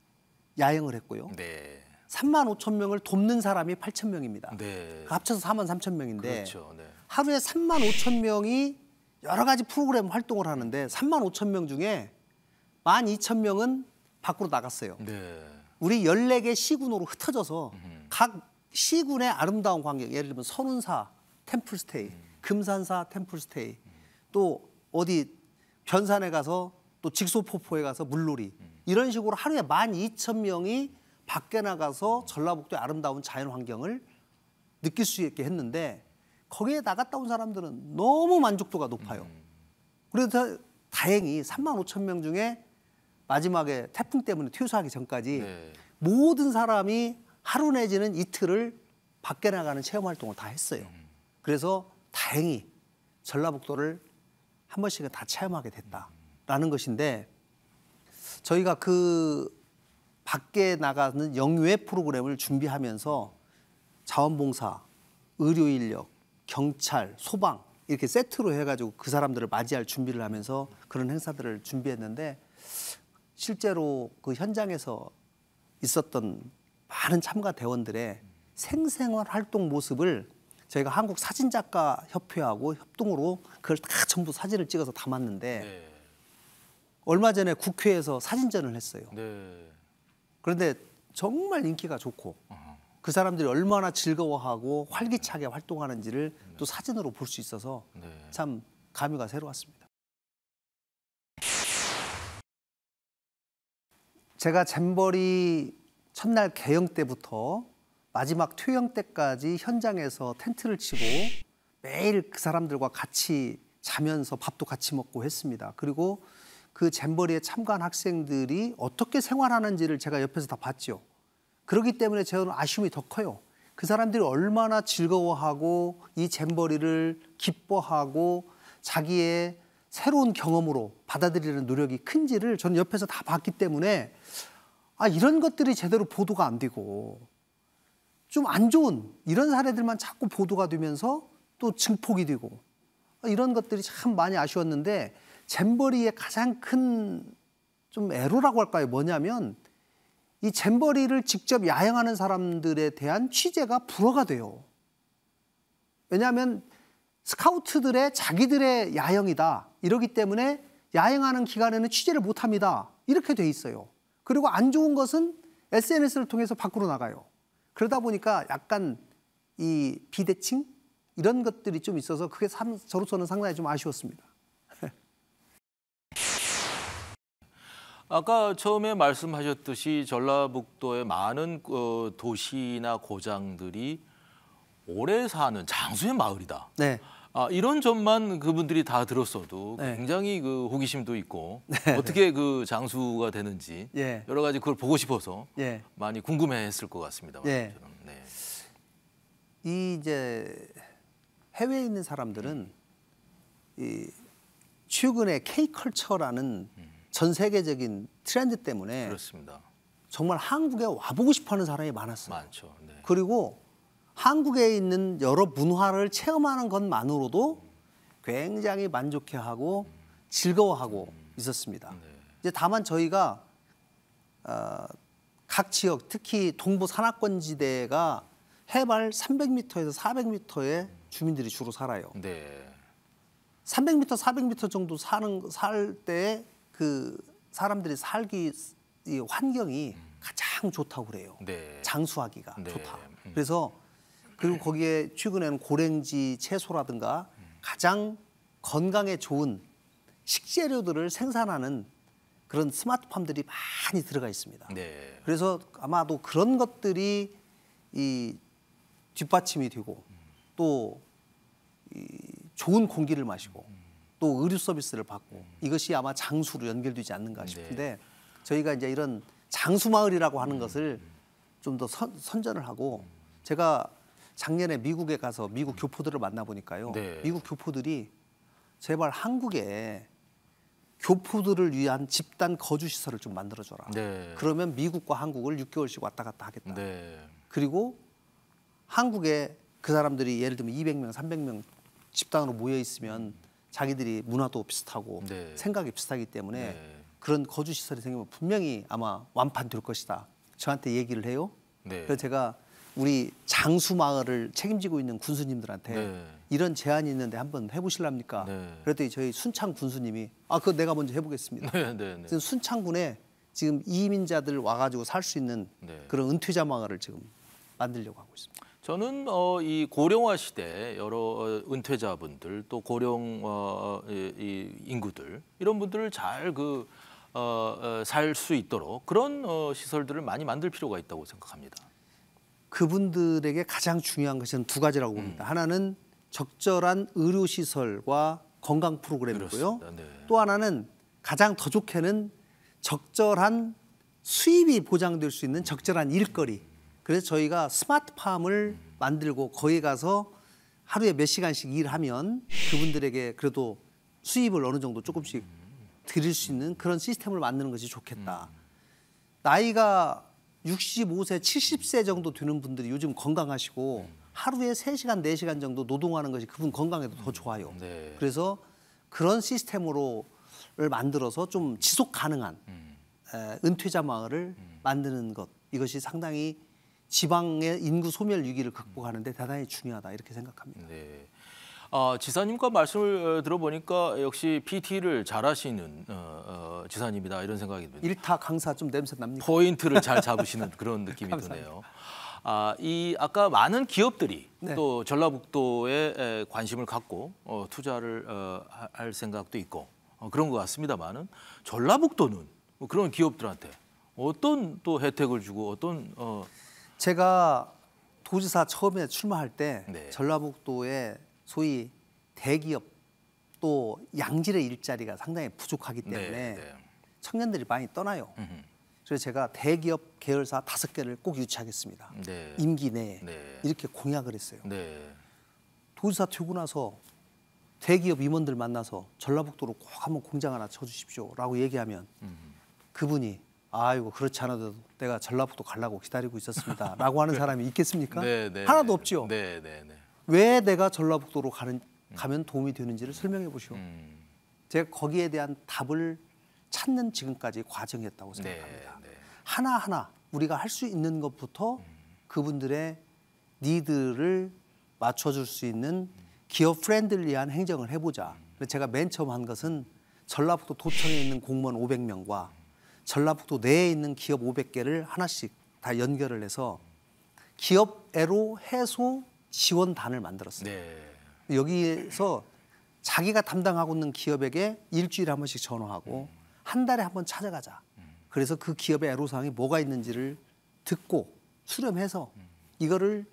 [SPEAKER 2] 야영을 했고요.
[SPEAKER 1] 네.
[SPEAKER 2] 3만 5천 명을 돕는 사람이 8천 명입니다.
[SPEAKER 1] 네.
[SPEAKER 2] 합쳐서 4만 3천 명인데
[SPEAKER 1] 그렇죠. 네.
[SPEAKER 2] 하루에 3만 5천 명이 여러 가지 프로그램 활동을 하는데 3만 5천 명 중에 1만 2천 명은 밖으로 나갔어요.
[SPEAKER 1] 네.
[SPEAKER 2] 우리 14개 시군으로 흩어져서 각 시군의 아름다운 광경, 예를 들면 선운사 템플스테이, 금산사 템플스테이, 또 어디 변산에 가서 또 직소포포에 가서 물놀이 이런 식으로 하루에 12,000명이 밖에 나가서 전라북도의 아름다운 자연 환경을 느낄 수 있게 했는데 거기에 나갔다 온 사람들은 너무 만족도가 높아요. 그래서 다행히 35,000명 중에 마지막에 태풍 때문에 퇴소하기 전까지
[SPEAKER 1] 네.
[SPEAKER 2] 모든 사람이 하루 내지는 이틀을 밖에 나가는 체험 활동을 다 했어요. 그래서 다행히 전라북도를 한 번씩은 다 체험하게 됐다라는 것인데 저희가 그 밖에 나가는 영유해 프로그램을 준비하면서 자원봉사, 의료인력, 경찰, 소방 이렇게 세트로 해가지고 그 사람들을 맞이할 준비를 하면서 그런 행사들을 준비했는데 실제로 그 현장에서 있었던 많은 참가 대원들의 생생한 활동 모습을 저희가 한국 사진작가 협회하고 협동으로 그걸 다 전부 사진을 찍어서 담았는데
[SPEAKER 1] 네.
[SPEAKER 2] 얼마 전에 국회에서 사진전을 했어요.
[SPEAKER 1] 네.
[SPEAKER 2] 그런데 정말 인기가 좋고 그 사람들이 얼마나 즐거워하고 활기차게 활동하는지를 또 사진으로 볼 수 있어서
[SPEAKER 1] 네.
[SPEAKER 2] 참 감회가 새로웠습니다. 제가 잼버리 첫날 개영 때부터 마지막 퇴영 때까지 현장에서 텐트를 치고 매일 그 사람들과 같이 자면서 밥도 같이 먹고 했습니다. 그리고 그 잼버리에 참가한 학생들이 어떻게 생활하는지를 제가 옆에서 다 봤죠. 그렇기 때문에 저는 아쉬움이 더 커요. 그 사람들이 얼마나 즐거워하고 이 잼버리를 기뻐하고 자기의 새로운 경험으로 받아들이는 노력이 큰지를 저는 옆에서 다 봤기 때문에 이런 것들이 제대로 보도가 안 되고 좀 안 좋은 이런 사례들만 자꾸 보도가 되면서 또 증폭이 되고 이런 것들이 참 많이 아쉬웠는데 잼버리의 가장 큰 좀 애로라고 할까요? 뭐냐면 이 잼버리를 직접 야영하는 사람들에 대한 취재가 불허가 돼요. 왜냐하면 스카우트들의 자기들의 야영이다. 이러기 때문에 야영하는 기간에는 취재를 못합니다. 이렇게 돼 있어요. 그리고 안 좋은 것은 SNS를 통해서 밖으로 나가요. 그러다 보니까 약간 이 비대칭 이런 것들이 좀 있어서 그게 저로서는 상당히 좀 아쉬웠습니다.
[SPEAKER 1] 아까 처음에 말씀하셨듯이 전라북도의 많은 도시나 고장들이 오래 사는 장수의 마을이다.
[SPEAKER 2] 네.
[SPEAKER 1] 이런 점만 그분들이 다 들었어도
[SPEAKER 2] 네.
[SPEAKER 1] 굉장히 그 호기심도 있고 어떻게 그 장수가 되는지
[SPEAKER 2] 예.
[SPEAKER 1] 여러 가지 그걸 보고 싶어서
[SPEAKER 2] 예.
[SPEAKER 1] 많이 궁금해했을 것 같습니다.
[SPEAKER 2] 예.
[SPEAKER 1] 저는. 네.
[SPEAKER 2] 이 이제 해외에 있는 사람들은 이 최근에 K컬처라는 전 세계적인 트렌드 때문에
[SPEAKER 1] 그렇습니다.
[SPEAKER 2] 정말 한국에 와보고 싶어하는 사람이 많았어요.
[SPEAKER 1] 많죠. 네.
[SPEAKER 2] 그리고 한국에 있는 여러 문화를 체험하는 것만으로도 굉장히 만족해하고 즐거워하고 있었습니다. 이제 다만 저희가 각 지역, 특히 동부 산악권지대가 해발 300m에서 400m의 주민들이 주로 살아요.
[SPEAKER 1] 네.
[SPEAKER 2] 300m, 400m 정도 살 때 그 사람들이 살기 이 환경이 가장 좋다고 그래요.
[SPEAKER 1] 네.
[SPEAKER 2] 장수하기가
[SPEAKER 1] 네.
[SPEAKER 2] 좋다. 그래서 그리고 거기에 최근에는 고랭지 채소라든가 가장 건강에 좋은 식재료들을 생산하는 그런 스마트팜들이 많이 들어가 있습니다.
[SPEAKER 1] 네.
[SPEAKER 2] 그래서 아마도 그런 것들이 이 뒷받침이 되고 또 이 좋은 공기를 마시고 또 의료 서비스를 받고 이것이 아마 장수로 연결되지 않는가 싶은데 저희가 이제 이런 장수 마을이라고 하는 것을 좀 더 선전을 하고 제가 작년에 미국에 가서 미국 교포들을 만나 보니까요.
[SPEAKER 1] 네.
[SPEAKER 2] 미국 교포들이 제발 한국에 교포들을 위한 집단 거주 시설을 좀 만들어줘라.
[SPEAKER 1] 네.
[SPEAKER 2] 그러면 미국과 한국을 6개월씩 왔다 갔다 하겠다.
[SPEAKER 1] 네.
[SPEAKER 2] 그리고 한국에 그 사람들이 예를 들면 200명, 300명 집단으로 모여 있으면 자기들이 문화도 비슷하고
[SPEAKER 1] 네.
[SPEAKER 2] 생각이 비슷하기 때문에
[SPEAKER 1] 네.
[SPEAKER 2] 그런 거주 시설이 생기면 분명히 아마 완판될 것이다. 저한테 얘기를 해요.
[SPEAKER 1] 네.
[SPEAKER 2] 그래서 제가 우리 장수 마을을 책임지고 있는 군수님들한테
[SPEAKER 1] 네.
[SPEAKER 2] 이런 제안이 있는데 한번 해보실랍니까?
[SPEAKER 1] 네.
[SPEAKER 2] 그랬더니 저희 순창 군수님이 그거 내가 먼저 해보겠습니다.
[SPEAKER 1] 네. 네. 네.
[SPEAKER 2] 지금 순창군에 지금 이민자들 와가지고 살 수 있는
[SPEAKER 1] 네.
[SPEAKER 2] 그런 은퇴자 마을을 지금 만들려고 하고 있습니다.
[SPEAKER 1] 저는 이 고령화 시대 여러 은퇴자분들 또 고령 이 인구들 이런 분들을 잘 살 수 있도록 그런 시설들을 많이 만들 필요가 있다고 생각합니다.
[SPEAKER 2] 그분들에게 가장 중요한 것은 두 가지라고 봅니다. 하나는 적절한 의료 시설과 건강 프로그램이고요.
[SPEAKER 1] 그렇습니다. 네.
[SPEAKER 2] 또 하나는 가장 더 좋게는 적절한 수입이 보장될 수 있는 적절한 일거리. 그래서 저희가 스마트팜을 만들고 거기 가서 하루에 몇 시간씩 일하면 그분들에게 그래도 수입을 어느 정도 조금씩 드릴 수 있는 그런 시스템을 만드는 것이 좋겠다. 나이가 65세, 70세 정도 되는 분들이 요즘 건강하시고 하루에 3시간, 4시간 정도 노동하는 것이 그분 건강에도 더 좋아요.
[SPEAKER 1] 네.
[SPEAKER 2] 그래서 그런 시스템으로를 만들어서 좀 지속 가능한 은퇴자 마을을 만드는 것. 이것이 상당히 지방의 인구 소멸 위기를 극복하는 데 대단히 중요하다 이렇게 생각합니다.
[SPEAKER 1] 네. 지사님과 말씀을 들어보니까 역시 PT를 잘하시는 지사님이다 이런 생각이 듭니다.
[SPEAKER 2] 일타 강사 좀 냄새 납니까?
[SPEAKER 1] 포인트를 잘 잡으시는 그런 느낌이 드네요. 아까 많은 기업들이
[SPEAKER 2] 네.
[SPEAKER 1] 또 전라북도에 관심을 갖고 투자를 할 생각도 있고 그런 것 같습니다만은 전라북도는 뭐 그런 기업들한테 어떤 또 혜택을 주고 어떤
[SPEAKER 2] 제가 도지사 처음에 출마할 때
[SPEAKER 1] 네.
[SPEAKER 2] 전라북도에 소위 대기업 또 양질의 일자리가 상당히 부족하기 때문에
[SPEAKER 1] 네.
[SPEAKER 2] 청년들이 많이 떠나요. 그래서 제가 대기업 계열사 5개를 꼭 유치하겠습니다.
[SPEAKER 1] 네.
[SPEAKER 2] 임기 내에
[SPEAKER 1] 네.
[SPEAKER 2] 이렇게 공약을 했어요.
[SPEAKER 1] 네.
[SPEAKER 2] 도지사 되고 나서 대기업 임원들 만나서 전라북도로 꼭 한번 공장 하나 쳐주십시오라고 얘기하면 그분이 아이고 그렇지 않아도 내가 전라북도 가려고 기다리고 있었습니다라고 하는 사람이 있겠습니까?
[SPEAKER 1] 네, 네,
[SPEAKER 2] 하나도
[SPEAKER 1] 네.
[SPEAKER 2] 없죠.
[SPEAKER 1] 네, 네, 네.
[SPEAKER 2] 왜 내가 전라북도로 가면 도움이 되는지를 설명해 보시오. 제가 거기에 대한 답을 찾는 지금까지 과정이었다고 생각합니다.
[SPEAKER 1] 네, 네.
[SPEAKER 2] 하나하나 우리가 할 수 있는 것부터 그분들의 니드를 맞춰줄 수 있는 기업 프렌들리한 행정을 해보자. 그래서 제가 맨 처음 한 것은 전라북도 도청에 있는 공무원 500명과 전라북도 내에 있는 기업 500개를 하나씩 다 연결을 해서 기업 애로 해소 지원단을 만들었어요.
[SPEAKER 1] 네.
[SPEAKER 2] 여기에서 자기가 담당하고 있는 기업에게 일주일에 한 번씩 전화하고 한 달에 한 번 찾아가자. 그래서 그 기업의 애로사항이 뭐가 있는지를 듣고 수렴해서 이거를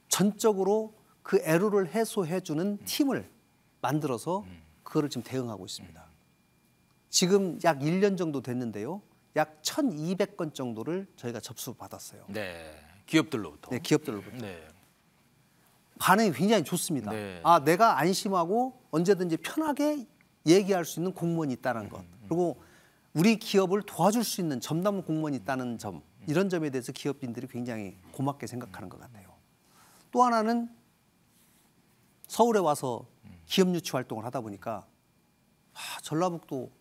[SPEAKER 2] 전적으로 그 애로를 해소해주는 팀을 만들어서 그거를 지금 대응하고 있습니다. 지금 약 1년 정도 됐는데요. 약 1,200건 정도를 저희가 접수받았어요.
[SPEAKER 1] 네. 기업들로부터.
[SPEAKER 2] 네, 기업들로부터.
[SPEAKER 1] 네.
[SPEAKER 2] 반응이 굉장히 좋습니다.
[SPEAKER 1] 네.
[SPEAKER 2] 내가 안심하고 언제든지 편하게 얘기할 수 있는 공무원이 있다는 것. 그리고 우리 기업을 도와줄 수 있는 전담 공무원이 있다는 점. 이런 점에 대해서 기업인들이 굉장히 고맙게 생각하는 것 같아요. 또 하나는 서울에 와서 기업 유치 활동을 하다 보니까 전라북도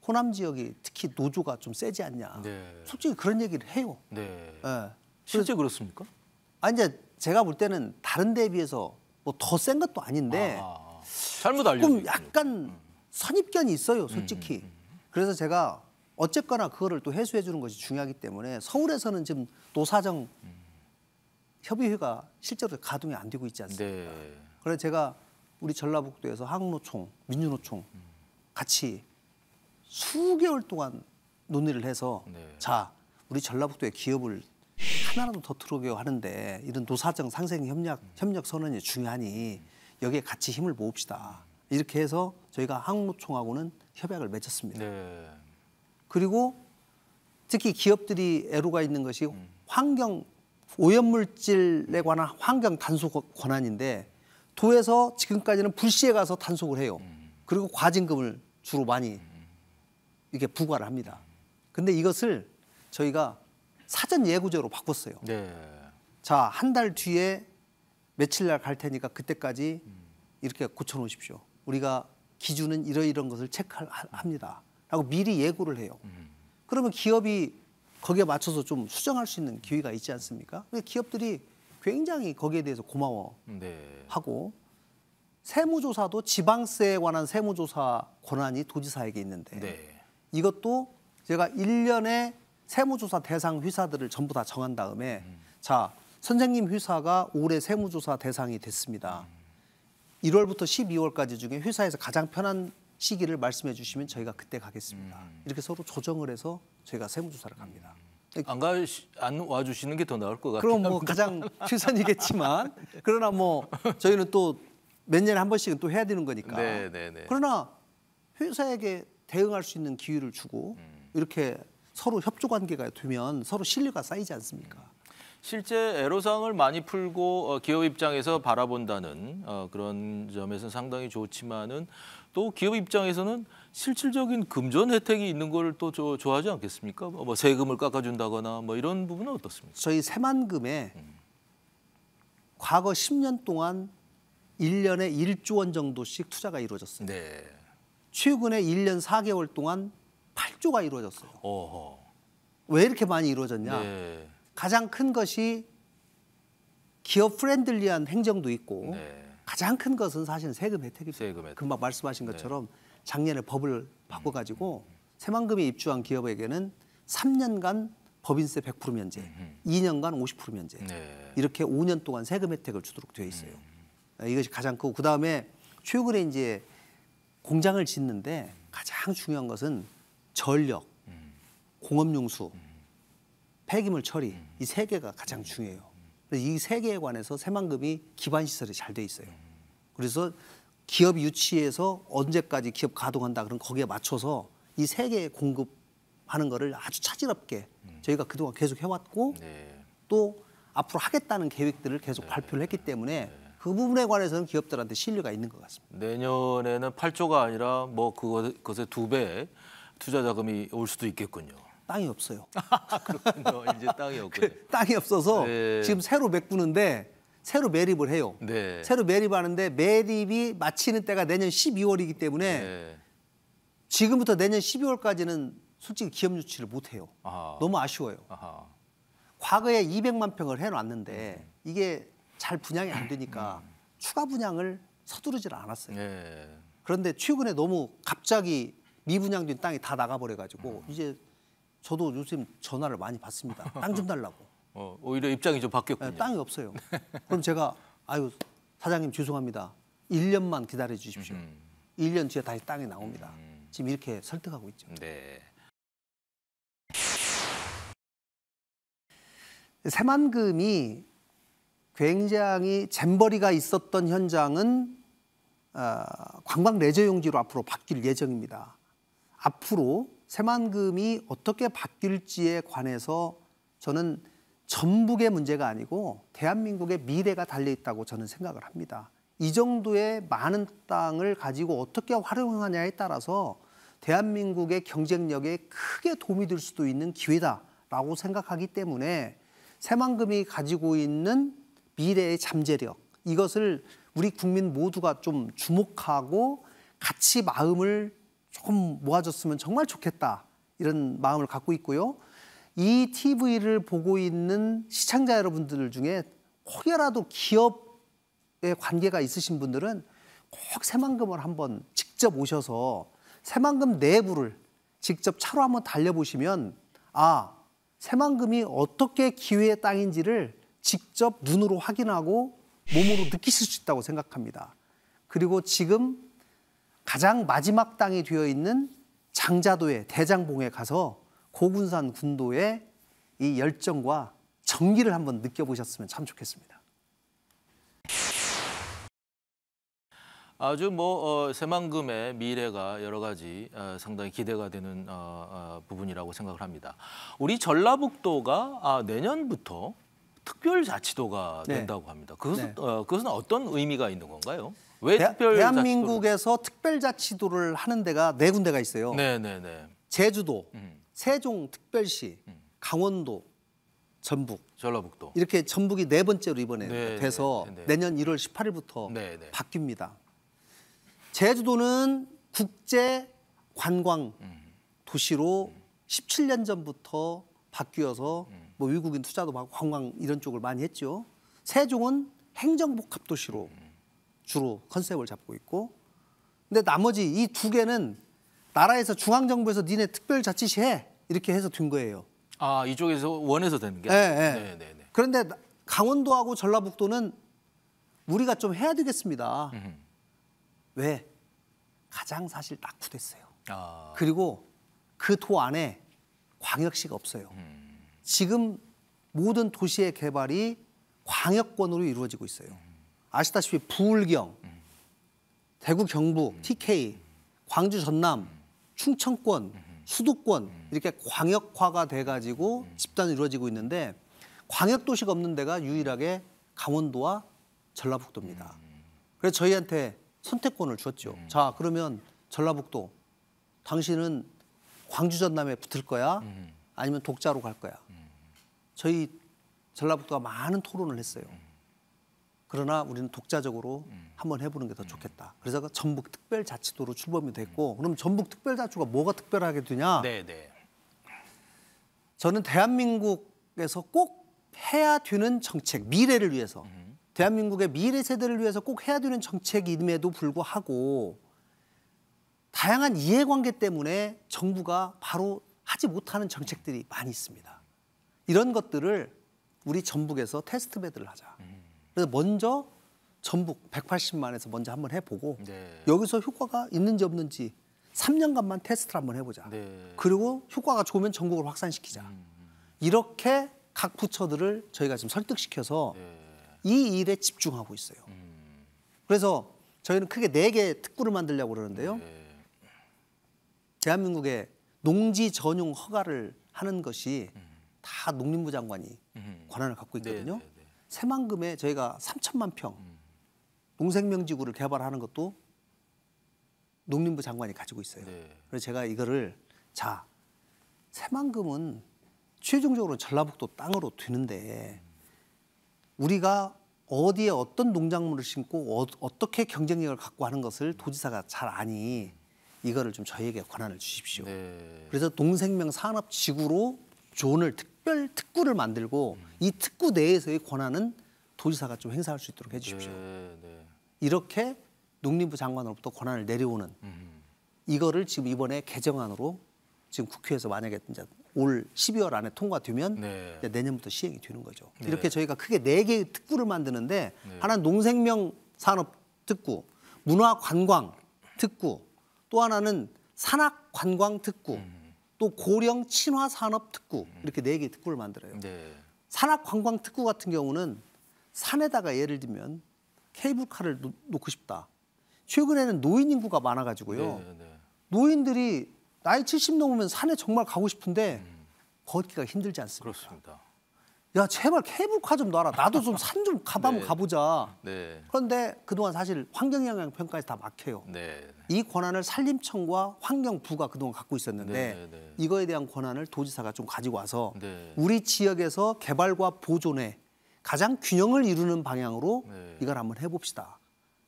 [SPEAKER 2] 호남 지역이 특히 노조가 좀 세지 않냐.
[SPEAKER 1] 네.
[SPEAKER 2] 솔직히 그런 얘기를 해요.
[SPEAKER 1] 네.
[SPEAKER 2] 예.
[SPEAKER 1] 실제 그렇습니까?
[SPEAKER 2] 이제 제가 볼 때는 다른 데에 비해서 뭐 더 센 것도 아닌데
[SPEAKER 1] 잘못 알려져
[SPEAKER 2] 조금
[SPEAKER 1] 있군요.
[SPEAKER 2] 약간 선입견이 있어요, 솔직히. 그래서 제가 어쨌거나 그거를 또 해소해 주는 것이 중요하기 때문에 서울에서는 지금 노사정 협의회가 실제로 가동이 안 되고 있지 않습니까?
[SPEAKER 1] 네.
[SPEAKER 2] 그래서 제가 우리 전라북도에서 한국노총, 민주노총 같이 수개월 동안 논의를 해서
[SPEAKER 1] 네.
[SPEAKER 2] 자, 우리 전라북도에 기업을 하나라도 더 들어오게 하는데 이런 노사정 상생 협력 선언이 중요하니 여기에 같이 힘을 모읍시다. 이렇게 해서 저희가 한국노총하고는 협약을 맺었습니다.
[SPEAKER 1] 네.
[SPEAKER 2] 그리고 특히 기업들이 애로가 있는 것이 환경 오염물질에 관한 환경 단속 권한인데 도에서 지금까지는 불시에 가서 단속을 해요. 그리고 과징금을 주로 많이 이렇게 부과를 합니다. 근데 이것을 저희가 사전 예고제로 바꿨어요.
[SPEAKER 1] 네.
[SPEAKER 2] 자, 한 달 뒤에 며칠 날 갈 테니까 그때까지 이렇게 고쳐놓으십시오. 우리가 기준은 이런 것을 체크합니다. 라고 미리 예고를 해요. 그러면 기업이 거기에 맞춰서 좀 수정할 수 있는 기회가 있지 않습니까? 근데 기업들이 굉장히 거기에 대해서 고마워하고
[SPEAKER 1] 네.
[SPEAKER 2] 세무조사도 지방세에 관한 세무조사 권한이 도지사에게 있는데
[SPEAKER 1] 네.
[SPEAKER 2] 이것도 제가 1년에 세무조사 대상 회사들을 전부 다 정한 다음에 자, 선생님 회사가 올해 세무조사 대상이 됐습니다. 1월부터 12월까지 중에 회사에서 가장 편한 시기를 말씀해 주시면 저희가 그때 가겠습니다. 이렇게 서로 조정을 해서 저희가 세무조사를 갑니다.
[SPEAKER 1] 안 와주시는 게 더 나을 것 같아요.
[SPEAKER 2] 그럼 뭐 가장 최선이겠지만 그러나 뭐 저희는 또 몇 년에 한 번씩은 또 해야 되는 거니까.
[SPEAKER 1] 네네네.
[SPEAKER 2] 그러나 회사에게 대응할 수 있는 기회를 주고 이렇게 서로 협조 관계가 되면 서로 신뢰가 쌓이지 않습니까?
[SPEAKER 1] 실제 애로사항을 많이 풀고 기업 입장에서 바라본다는 그런 점에서 상당히 좋지만은 또 기업 입장에서는 실질적인 금전 혜택이 있는 걸 또 좋아하지 않겠습니까? 뭐 세금을 깎아준다거나 뭐 이런 부분은 어떻습니까?
[SPEAKER 2] 저희 새만금에 과거 10년 동안 1년에 1조 원 정도씩 투자가 이루어졌어요.
[SPEAKER 1] 네.
[SPEAKER 2] 최근에 1년 4개월 동안 8조가 이루어졌어요.
[SPEAKER 1] 어허.
[SPEAKER 2] 왜 이렇게 많이 이루어졌냐?
[SPEAKER 1] 네.
[SPEAKER 2] 가장 큰 것이 기업 프렌들리한 행정도 있고
[SPEAKER 1] 네.
[SPEAKER 2] 가장 큰 것은 사실은 세금 혜택입니다.
[SPEAKER 1] 세금 혜택.
[SPEAKER 2] 금방 말씀하신 것처럼 작년에 법을 바꿔가지고 새만금에 입주한 기업에게는 3년간 법인세 100% 면제, 2년간 50% 면제
[SPEAKER 1] 네.
[SPEAKER 2] 이렇게 5년 동안 세금 혜택을 주도록 되어 있어요. 이것이 가장 크고 그다음에 최근에 이제 공장을 짓는데 가장 중요한 것은 전력, 공업용수, 폐기물 처리 이 세 개가 가장 중요해요. 이 세 개에 관해서 새만금이 기반 시설이 잘 돼 있어요. 그래서 기업 유치해서 언제까지 기업 가동한다 그럼 거기에 맞춰서 이 세 개에 공급하는 거를 아주 차질없게 저희가 그동안 계속 해왔고
[SPEAKER 1] 네.
[SPEAKER 2] 또 앞으로 하겠다는 계획들을 계속 발표를 했기 때문에 그 부분에 관해서는 기업들한테 신뢰가 있는 것 같습니다.
[SPEAKER 1] 내년에는 8조가 아니라 뭐 그것의 2배 투자 자금이 올 수도 있겠군요.
[SPEAKER 2] 땅이 없어요.
[SPEAKER 1] 그렇군요. 이제 땅이 없군요.
[SPEAKER 2] 땅이 없어서
[SPEAKER 1] 네.
[SPEAKER 2] 지금 새로 메꾸는데 새로 매립을 해요.
[SPEAKER 1] 네.
[SPEAKER 2] 새로 매립하는데 매립이 마치는 때가 내년 12월이기 때문에
[SPEAKER 1] 네.
[SPEAKER 2] 지금부터 내년 12월까지는 솔직히 기업 유치를 못 해요.
[SPEAKER 1] 아하.
[SPEAKER 2] 너무 아쉬워요.
[SPEAKER 1] 아하.
[SPEAKER 2] 과거에 200만 평을 해놨는데 이게 잘 분양이 안 되니까 추가 분양을 서두르질 않았어요.
[SPEAKER 1] 네.
[SPEAKER 2] 그런데 최근에 너무 갑자기 미분양된 땅이 다 나가버려가지고 이제 저도 요즘 전화를 많이 받습니다. 땅 좀 달라고.
[SPEAKER 1] 오히려 입장이 좀 바뀌었군요.
[SPEAKER 2] 네, 땅이 없어요. 그럼 제가 아유 사장님 죄송합니다. 1년만 기다려 주십시오. 1년 뒤에 다시 땅이 나옵니다. 지금 이렇게 설득하고 있죠.
[SPEAKER 1] 네.
[SPEAKER 2] 새만금이 굉장히 잼버리가 있었던 현장은 관광 레저 용지로 앞으로 바뀔 예정입니다. 앞으로 새만금이 어떻게 바뀔지에 관해서 저는 전북의 문제가 아니고 대한민국의 미래가 달려 있다고 저는 생각을 합니다. 이 정도의 많은 땅을 가지고 어떻게 활용하냐에 따라서 대한민국의 경쟁력에 크게 도움이 될 수도 있는 기회다라고 생각하기 때문에 새만금이 가지고 있는 미래의 잠재력 이것을 우리 국민 모두가 좀 주목하고 같이 마음을 조금 모아줬으면 정말 좋겠다 이런 마음을 갖고 있고요. 이 TV를 보고 있는 시청자 여러분들 중에 혹여라도 기업에 관계가 있으신 분들은 꼭 새만금을 한번 직접 오셔서 새만금 내부를 직접 차로 한번 달려보시면 아, 새만금이 어떻게 기회의 땅인지를 직접 눈으로 확인하고 몸으로 느끼실 수 있다고 생각합니다. 그리고 지금 가장 마지막 땅이 되어 있는 장자도의 대장봉에 가서 고군산 군도의 이 열정과 정기를 한번 느껴보셨으면 참 좋겠습니다.
[SPEAKER 1] 아주 새만금의 미래가 여러 가지 상당히 기대가 되는 부분이라고 생각을 합니다. 우리 전라북도가 내년부터 특별자치도가
[SPEAKER 2] 네.
[SPEAKER 1] 된다고 합니다. 그것은,
[SPEAKER 2] 네.
[SPEAKER 1] 그것은 어떤 의미가 있는 건가요? 왜 특별자치도를?
[SPEAKER 2] 대한민국에서 특별자치도를 하는 데가 네 군데가 있어요.
[SPEAKER 1] 네네네.
[SPEAKER 2] 제주도, 세종특별시, 강원도, 전북.
[SPEAKER 1] 전라북도.
[SPEAKER 2] 이렇게 전북이 네 번째로 이번에
[SPEAKER 1] 네,
[SPEAKER 2] 돼서
[SPEAKER 1] 네, 네.
[SPEAKER 2] 내년 1월 18일부터
[SPEAKER 1] 네, 네.
[SPEAKER 2] 바뀝니다. 제주도는 국제 관광 도시로 17년 전부터 바뀌어서 뭐 외국인 투자도 받고 관광 이런 쪽을 많이 했죠. 세종은 행정복합 도시로 주로 컨셉을 잡고 있고, 근데 나머지 이 두 개는 나라에서 중앙정부에서 니네 특별자치시 해 이렇게 해서 된 거예요.
[SPEAKER 1] 아, 이쪽에서 원해서 되는 게?
[SPEAKER 2] 네,
[SPEAKER 1] 아니고.
[SPEAKER 2] 네.
[SPEAKER 1] 네네네.
[SPEAKER 2] 그런데 강원도하고 전라북도는 우리가 좀 해야 되겠습니다. 왜? 가장 사실 낙후됐어요.
[SPEAKER 1] 아,
[SPEAKER 2] 그리고 그 도 안에 광역시가 없어요. 지금 모든 도시의 개발이 광역권으로 이루어지고 있어요. 아시다시피 부울경, 대구 경북, TK, 광주 전남, 충청권, 수도권 이렇게 광역화가 돼가지고 집단이 이루어지고 있는데 광역도시가 없는 데가 유일하게 강원도와 전라북도입니다. 그래서 저희한테 선택권을 주었죠. 자, 그러면 전라북도 당신은 광주 전남에 붙을 거야? 아니면 독자로 갈 거야? 저희 전라북도가 많은 토론을 했어요. 그러나 우리는 독자적으로 한번 해보는 게 더 좋겠다. 그래서 그 전북특별자치도로 출범이 됐고, 그럼 전북특별자치도가 뭐가 특별하게 되냐?
[SPEAKER 1] 네네.
[SPEAKER 2] 저는 대한민국에서 꼭 해야 되는 정책, 미래를 위해서, 대한민국의 미래 세대를 위해서 꼭 해야 되는 정책임에도 불구하고 다양한 이해관계 때문에 정부가 바로 하지 못하는 정책들이 많이 있습니다. 이런 것들을 우리 전북에서 테스트 베드를 하자. 그래서 먼저 전북 180만에서 먼저 한번 해보고
[SPEAKER 1] 네.
[SPEAKER 2] 여기서 효과가 있는지 없는지 3년간만 테스트를 한번 해보자.
[SPEAKER 1] 네.
[SPEAKER 2] 그리고 효과가 좋으면 전국을 확산시키자. 이렇게 각 부처들을 저희가 지금 설득시켜서 이 일에 집중하고 있어요. 그래서 저희는 크게 4개 특구를 만들려고 그러는데요. 대한민국의 농지 전용 허가를 하는 것이 다 농림부 장관이 권한을 갖고 있거든요. 새만금에 저희가 3천만 평 농생명지구를 개발하는 것도 농림부 장관이 가지고 있어요. 그래서 제가 이거를 자, 새만금은 최종적으로 전라북도 땅으로 되는데 우리가 어디에 어떤 농작물을 심고 어떻게 경쟁력을 갖고 하는 것을 도지사가 잘 아니 이거를 좀 저희에게 권한을 주십시오. 그래서 농생명 산업지구로 존을 특별 특구를 만들고 이 특구 내에서의 권한은 도지사가 좀 행사할 수 있도록 해주십시오. 이렇게 농림부 장관으로부터 권한을 내려오는 이거를 지금 이번에 개정안으로 지금 국회에서 만약에 이제 올 12월 안에 통과되면 이제 내년부터 시행이 되는 거죠. 이렇게 저희가 크게 4개의 특구를 만드는데 하나는 농생명 산업 특구, 문화관광 특구, 또 하나는 산악관광 특구, 또 고령 친화 산업 특구 이렇게 4개의 특구를 만들어요. 산악관광 특구 같은 경우는 산에다가 예를 들면 케이블카를 놓고 싶다. 최근에는 노인 인구가 많아가지고요. 노인들이 나이 70 넘으면 산에 정말 가고 싶은데 걷기가 힘들지 않습니까?
[SPEAKER 1] 그렇습니다.
[SPEAKER 2] 야, 제발 케이블카 좀 놔라. 나도 좀 산 좀 가보자. 그런데 그동안 사실 환경영향 평가에서 다 막혀요. 이 권한을 산림청과 환경부가 그동안 갖고 있었는데 이거에 대한 권한을 도지사가 좀 가지고 와서 우리 지역에서 개발과 보존에 가장 균형을 이루는 방향으로 이걸 한번 해봅시다.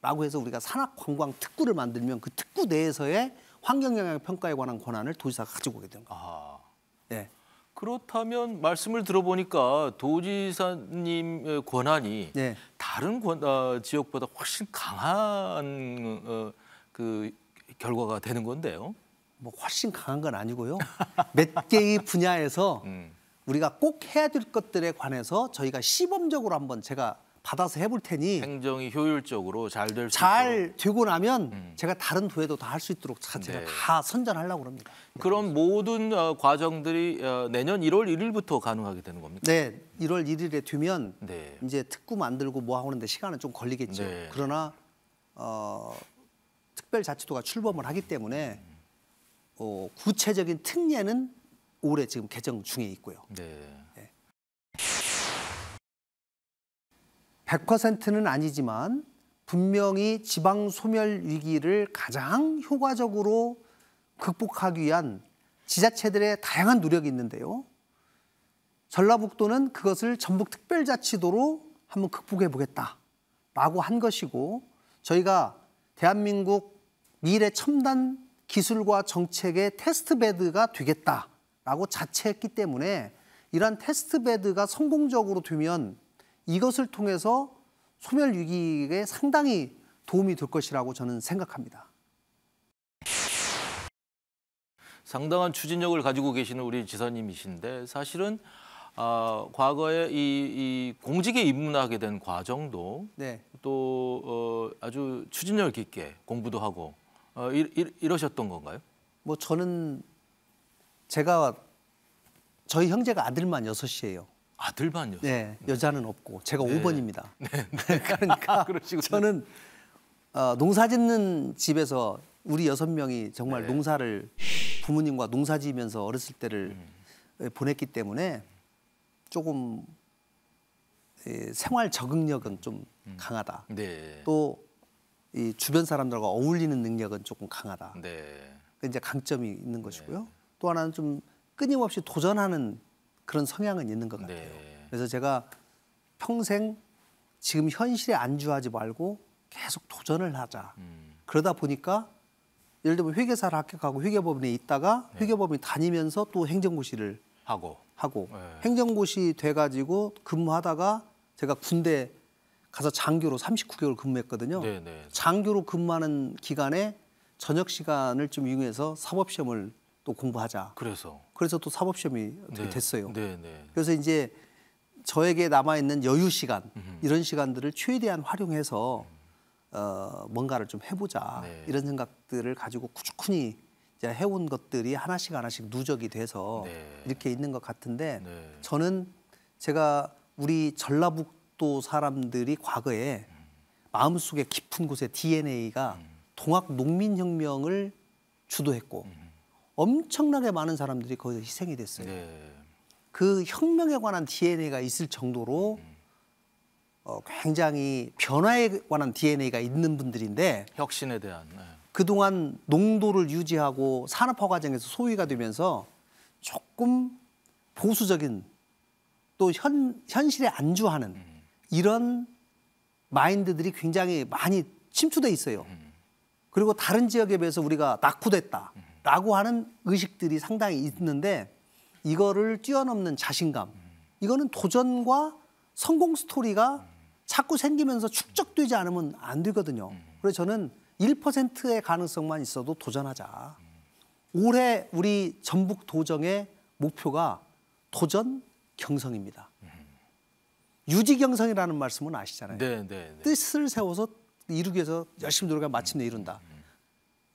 [SPEAKER 2] 라고 해서 우리가 산악관광 특구를 만들면 그 특구 내에서의 환경영향 평가에 관한 권한을 도지사가 가지고 오게 되는 거예요. 네.
[SPEAKER 1] 그렇다면 말씀을 들어보니까 도지사님 권한이 다른 지역보다 훨씬 강한 그 결과가 되는 건데요.
[SPEAKER 2] 뭐 훨씬 강한 건 아니고요. 몇 개의 분야에서 우리가 꼭 해야 될 것들에 관해서 저희가 시범적으로 한번 제가 받아서 해볼 테니
[SPEAKER 1] 행정이 효율적으로 잘 될 수
[SPEAKER 2] 잘 되고 나면 제가 다른 도에도 다 할 수 있도록 제가 다 선전하려고 합니다.
[SPEAKER 1] 그럼 모든 과정들이 내년 1월 1일부터 가능하게 되는 겁니까?
[SPEAKER 2] 네, 1월 1일에 되면 이제 특구 만들고 뭐 하는데 시간은 좀 걸리겠죠. 그러나 특별자치도가 출범을 하기 때문에 구체적인 특례는 올해 지금 개정 중에 있고요. 100%는 아니지만 분명히 지방 소멸 위기를 가장 효과적으로 극복하기 위한 지자체들의 다양한 노력이 있는데요. 전라북도는 그것을 전북특별자치도로 한번 극복해 보겠다라고 한 것이고 저희가 대한민국 미래 첨단 기술과 정책의 테스트베드가 되겠다라고 자처했기 때문에 이러한 테스트베드가 성공적으로 되면 이것을 통해서 소멸 위기에 상당히 도움이 될 것이라고 저는 생각합니다.
[SPEAKER 1] 상당한 추진력을 가지고 계시는 우리 지사님이신데 사실은 과거에 이 공직에 입문하게 된 과정도
[SPEAKER 2] 네.
[SPEAKER 1] 또 아주 추진력 깊게 공부도 하고 이러셨던 건가요?
[SPEAKER 2] 뭐 저는 저희 형제가 아들만 6이에요.
[SPEAKER 1] 아들만요?
[SPEAKER 2] 네, 여자는 없고 제가
[SPEAKER 1] 네.
[SPEAKER 2] 5번입니다.
[SPEAKER 1] 네.
[SPEAKER 2] 그러니까
[SPEAKER 1] 그러시군요.
[SPEAKER 2] 저는 농사짓는 집에서 우리 6명이 정말
[SPEAKER 1] 네.
[SPEAKER 2] 농사를 부모님과 농사지으면서 어렸을 때를 보냈기 때문에 조금 생활 적응력은 좀 강하다.
[SPEAKER 1] 네.
[SPEAKER 2] 또 이 주변 사람들과 어울리는 능력은 조금 강하다.
[SPEAKER 1] 네.
[SPEAKER 2] 그 이제 강점이 있는 것이고요. 또 하나는 좀 끊임없이 도전하는 그런 성향은 있는 것 같아요.
[SPEAKER 1] 네.
[SPEAKER 2] 그래서 제가 평생 지금 현실에 안주하지 말고 계속 도전을 하자. 그러다 보니까 예를 들면 회계사를 합격하고 회계법인에 있다가 회계법인 다니면서 또 행정고시를
[SPEAKER 1] 하고.
[SPEAKER 2] 네. 행정고시 돼가지고 근무하다가 제가 군대 가서 장교로 39개월 근무했거든요.
[SPEAKER 1] 네, 네.
[SPEAKER 2] 장교로 근무하는 기간에 저녁 시간을 좀 이용해서 사법시험을 또 공부하자.
[SPEAKER 1] 그래서
[SPEAKER 2] 또 사법시험이 어떻게 됐어요.
[SPEAKER 1] 네, 네.
[SPEAKER 2] 그래서 이제 저에게 남아 있는 여유 시간 이런 시간들을 최대한 활용해서 뭔가를 좀 해보자
[SPEAKER 1] 네.
[SPEAKER 2] 이런 생각들을 가지고 꾸준히 이제 해온 것들이 하나씩 누적이 돼서
[SPEAKER 1] 네.
[SPEAKER 2] 이렇게 있는 것 같은데
[SPEAKER 1] 네.
[SPEAKER 2] 저는 제가 우리 전라북도 사람들이 과거에 마음속에 깊은 곳에 DNA가 동학 농민혁명을 주도했고 엄청나게 많은 사람들이 거기서 희생이 됐어요.
[SPEAKER 1] 네.
[SPEAKER 2] 그 혁명에 관한 DNA가 있을 정도로 굉장히 변화에 관한 DNA가 있는 분들인데
[SPEAKER 1] 혁신에 대한. 네.
[SPEAKER 2] 그동안 농도를 유지하고 산업화 과정에서 소위가 되면서 조금 보수적인 또 현실에 안주하는 이런 마인드들이 굉장히 많이 침투돼 있어요. 그리고 다른 지역에 비해서 우리가 낙후됐다라고 하는 의식들이 상당히 있는데 이거를 뛰어넘는 자신감, 이거는 도전과 성공 스토리가 자꾸 생기면서 축적되지 않으면 안 되거든요. 그래서 저는 1%의 가능성만 있어도 도전하자. 올해 우리 전북 도정의 목표가 도전 경성입니다. 유지경성이라는 말씀은 아시잖아요.
[SPEAKER 1] 네, 네, 네.
[SPEAKER 2] 뜻을 세워서 이루기 위해서 열심히 노력하면 마침내 이룬다.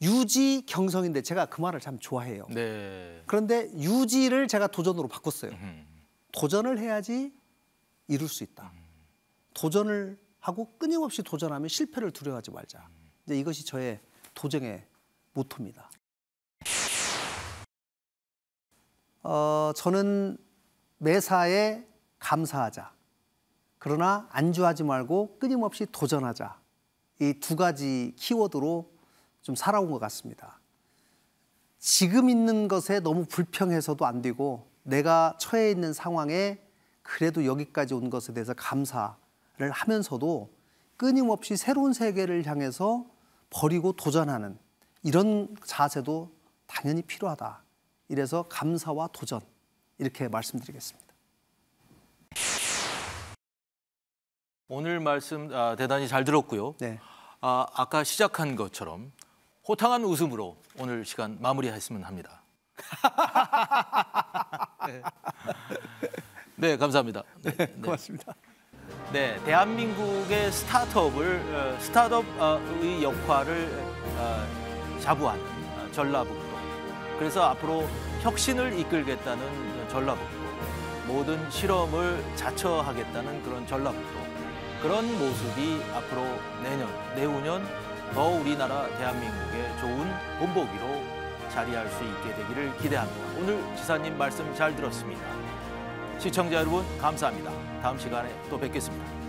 [SPEAKER 2] 유지경성인데 제가 그 말을 참 좋아해요.
[SPEAKER 1] 네.
[SPEAKER 2] 그런데 유지를 제가 도전으로 바꿨어요. 도전을 해야지 이룰 수 있다. 도전을 하고 끊임없이 도전하면 실패를 두려워하지 말자. 이제 이것이 저의 도정의 모토입니다. 저는 매사에 감사하자. 그러나 안주하지 말고 끊임없이 도전하자. 이 두 가지 키워드로 좀 살아온 것 같습니다. 지금 있는 것에 너무 불평해서도 안 되고 내가 처해 있는 상황에 그래도 여기까지 온 것에 대해서 감사를 하면서도 끊임없이 새로운 세계를 향해서 버리고 도전하는 이런 자세도 당연히 필요하다. 이래서 감사와 도전 이렇게 말씀드리겠습니다.
[SPEAKER 1] 오늘 말씀 대단히 잘 들었고요.
[SPEAKER 2] 네.
[SPEAKER 1] 아까 시작한 것처럼 호탕한 웃음으로 오늘 시간 마무리했으면 합니다. 네, 감사합니다. 네,
[SPEAKER 2] 고맙습니다.
[SPEAKER 1] 네, 대한민국의 스타트업의 역할을 자부하는 전라북도. 그래서 앞으로 혁신을 이끌겠다는 전라북도. 모든 실험을 자처하겠다는 그런 전라북도. 그런 모습이 앞으로 내년, 내후년 더 우리나라 대한민국의 좋은 본보기로 자리할 수 있게 되기를 기대합니다. 오늘 지사님 말씀 잘 들었습니다. 시청자 여러분 감사합니다. 다음 시간에 또 뵙겠습니다.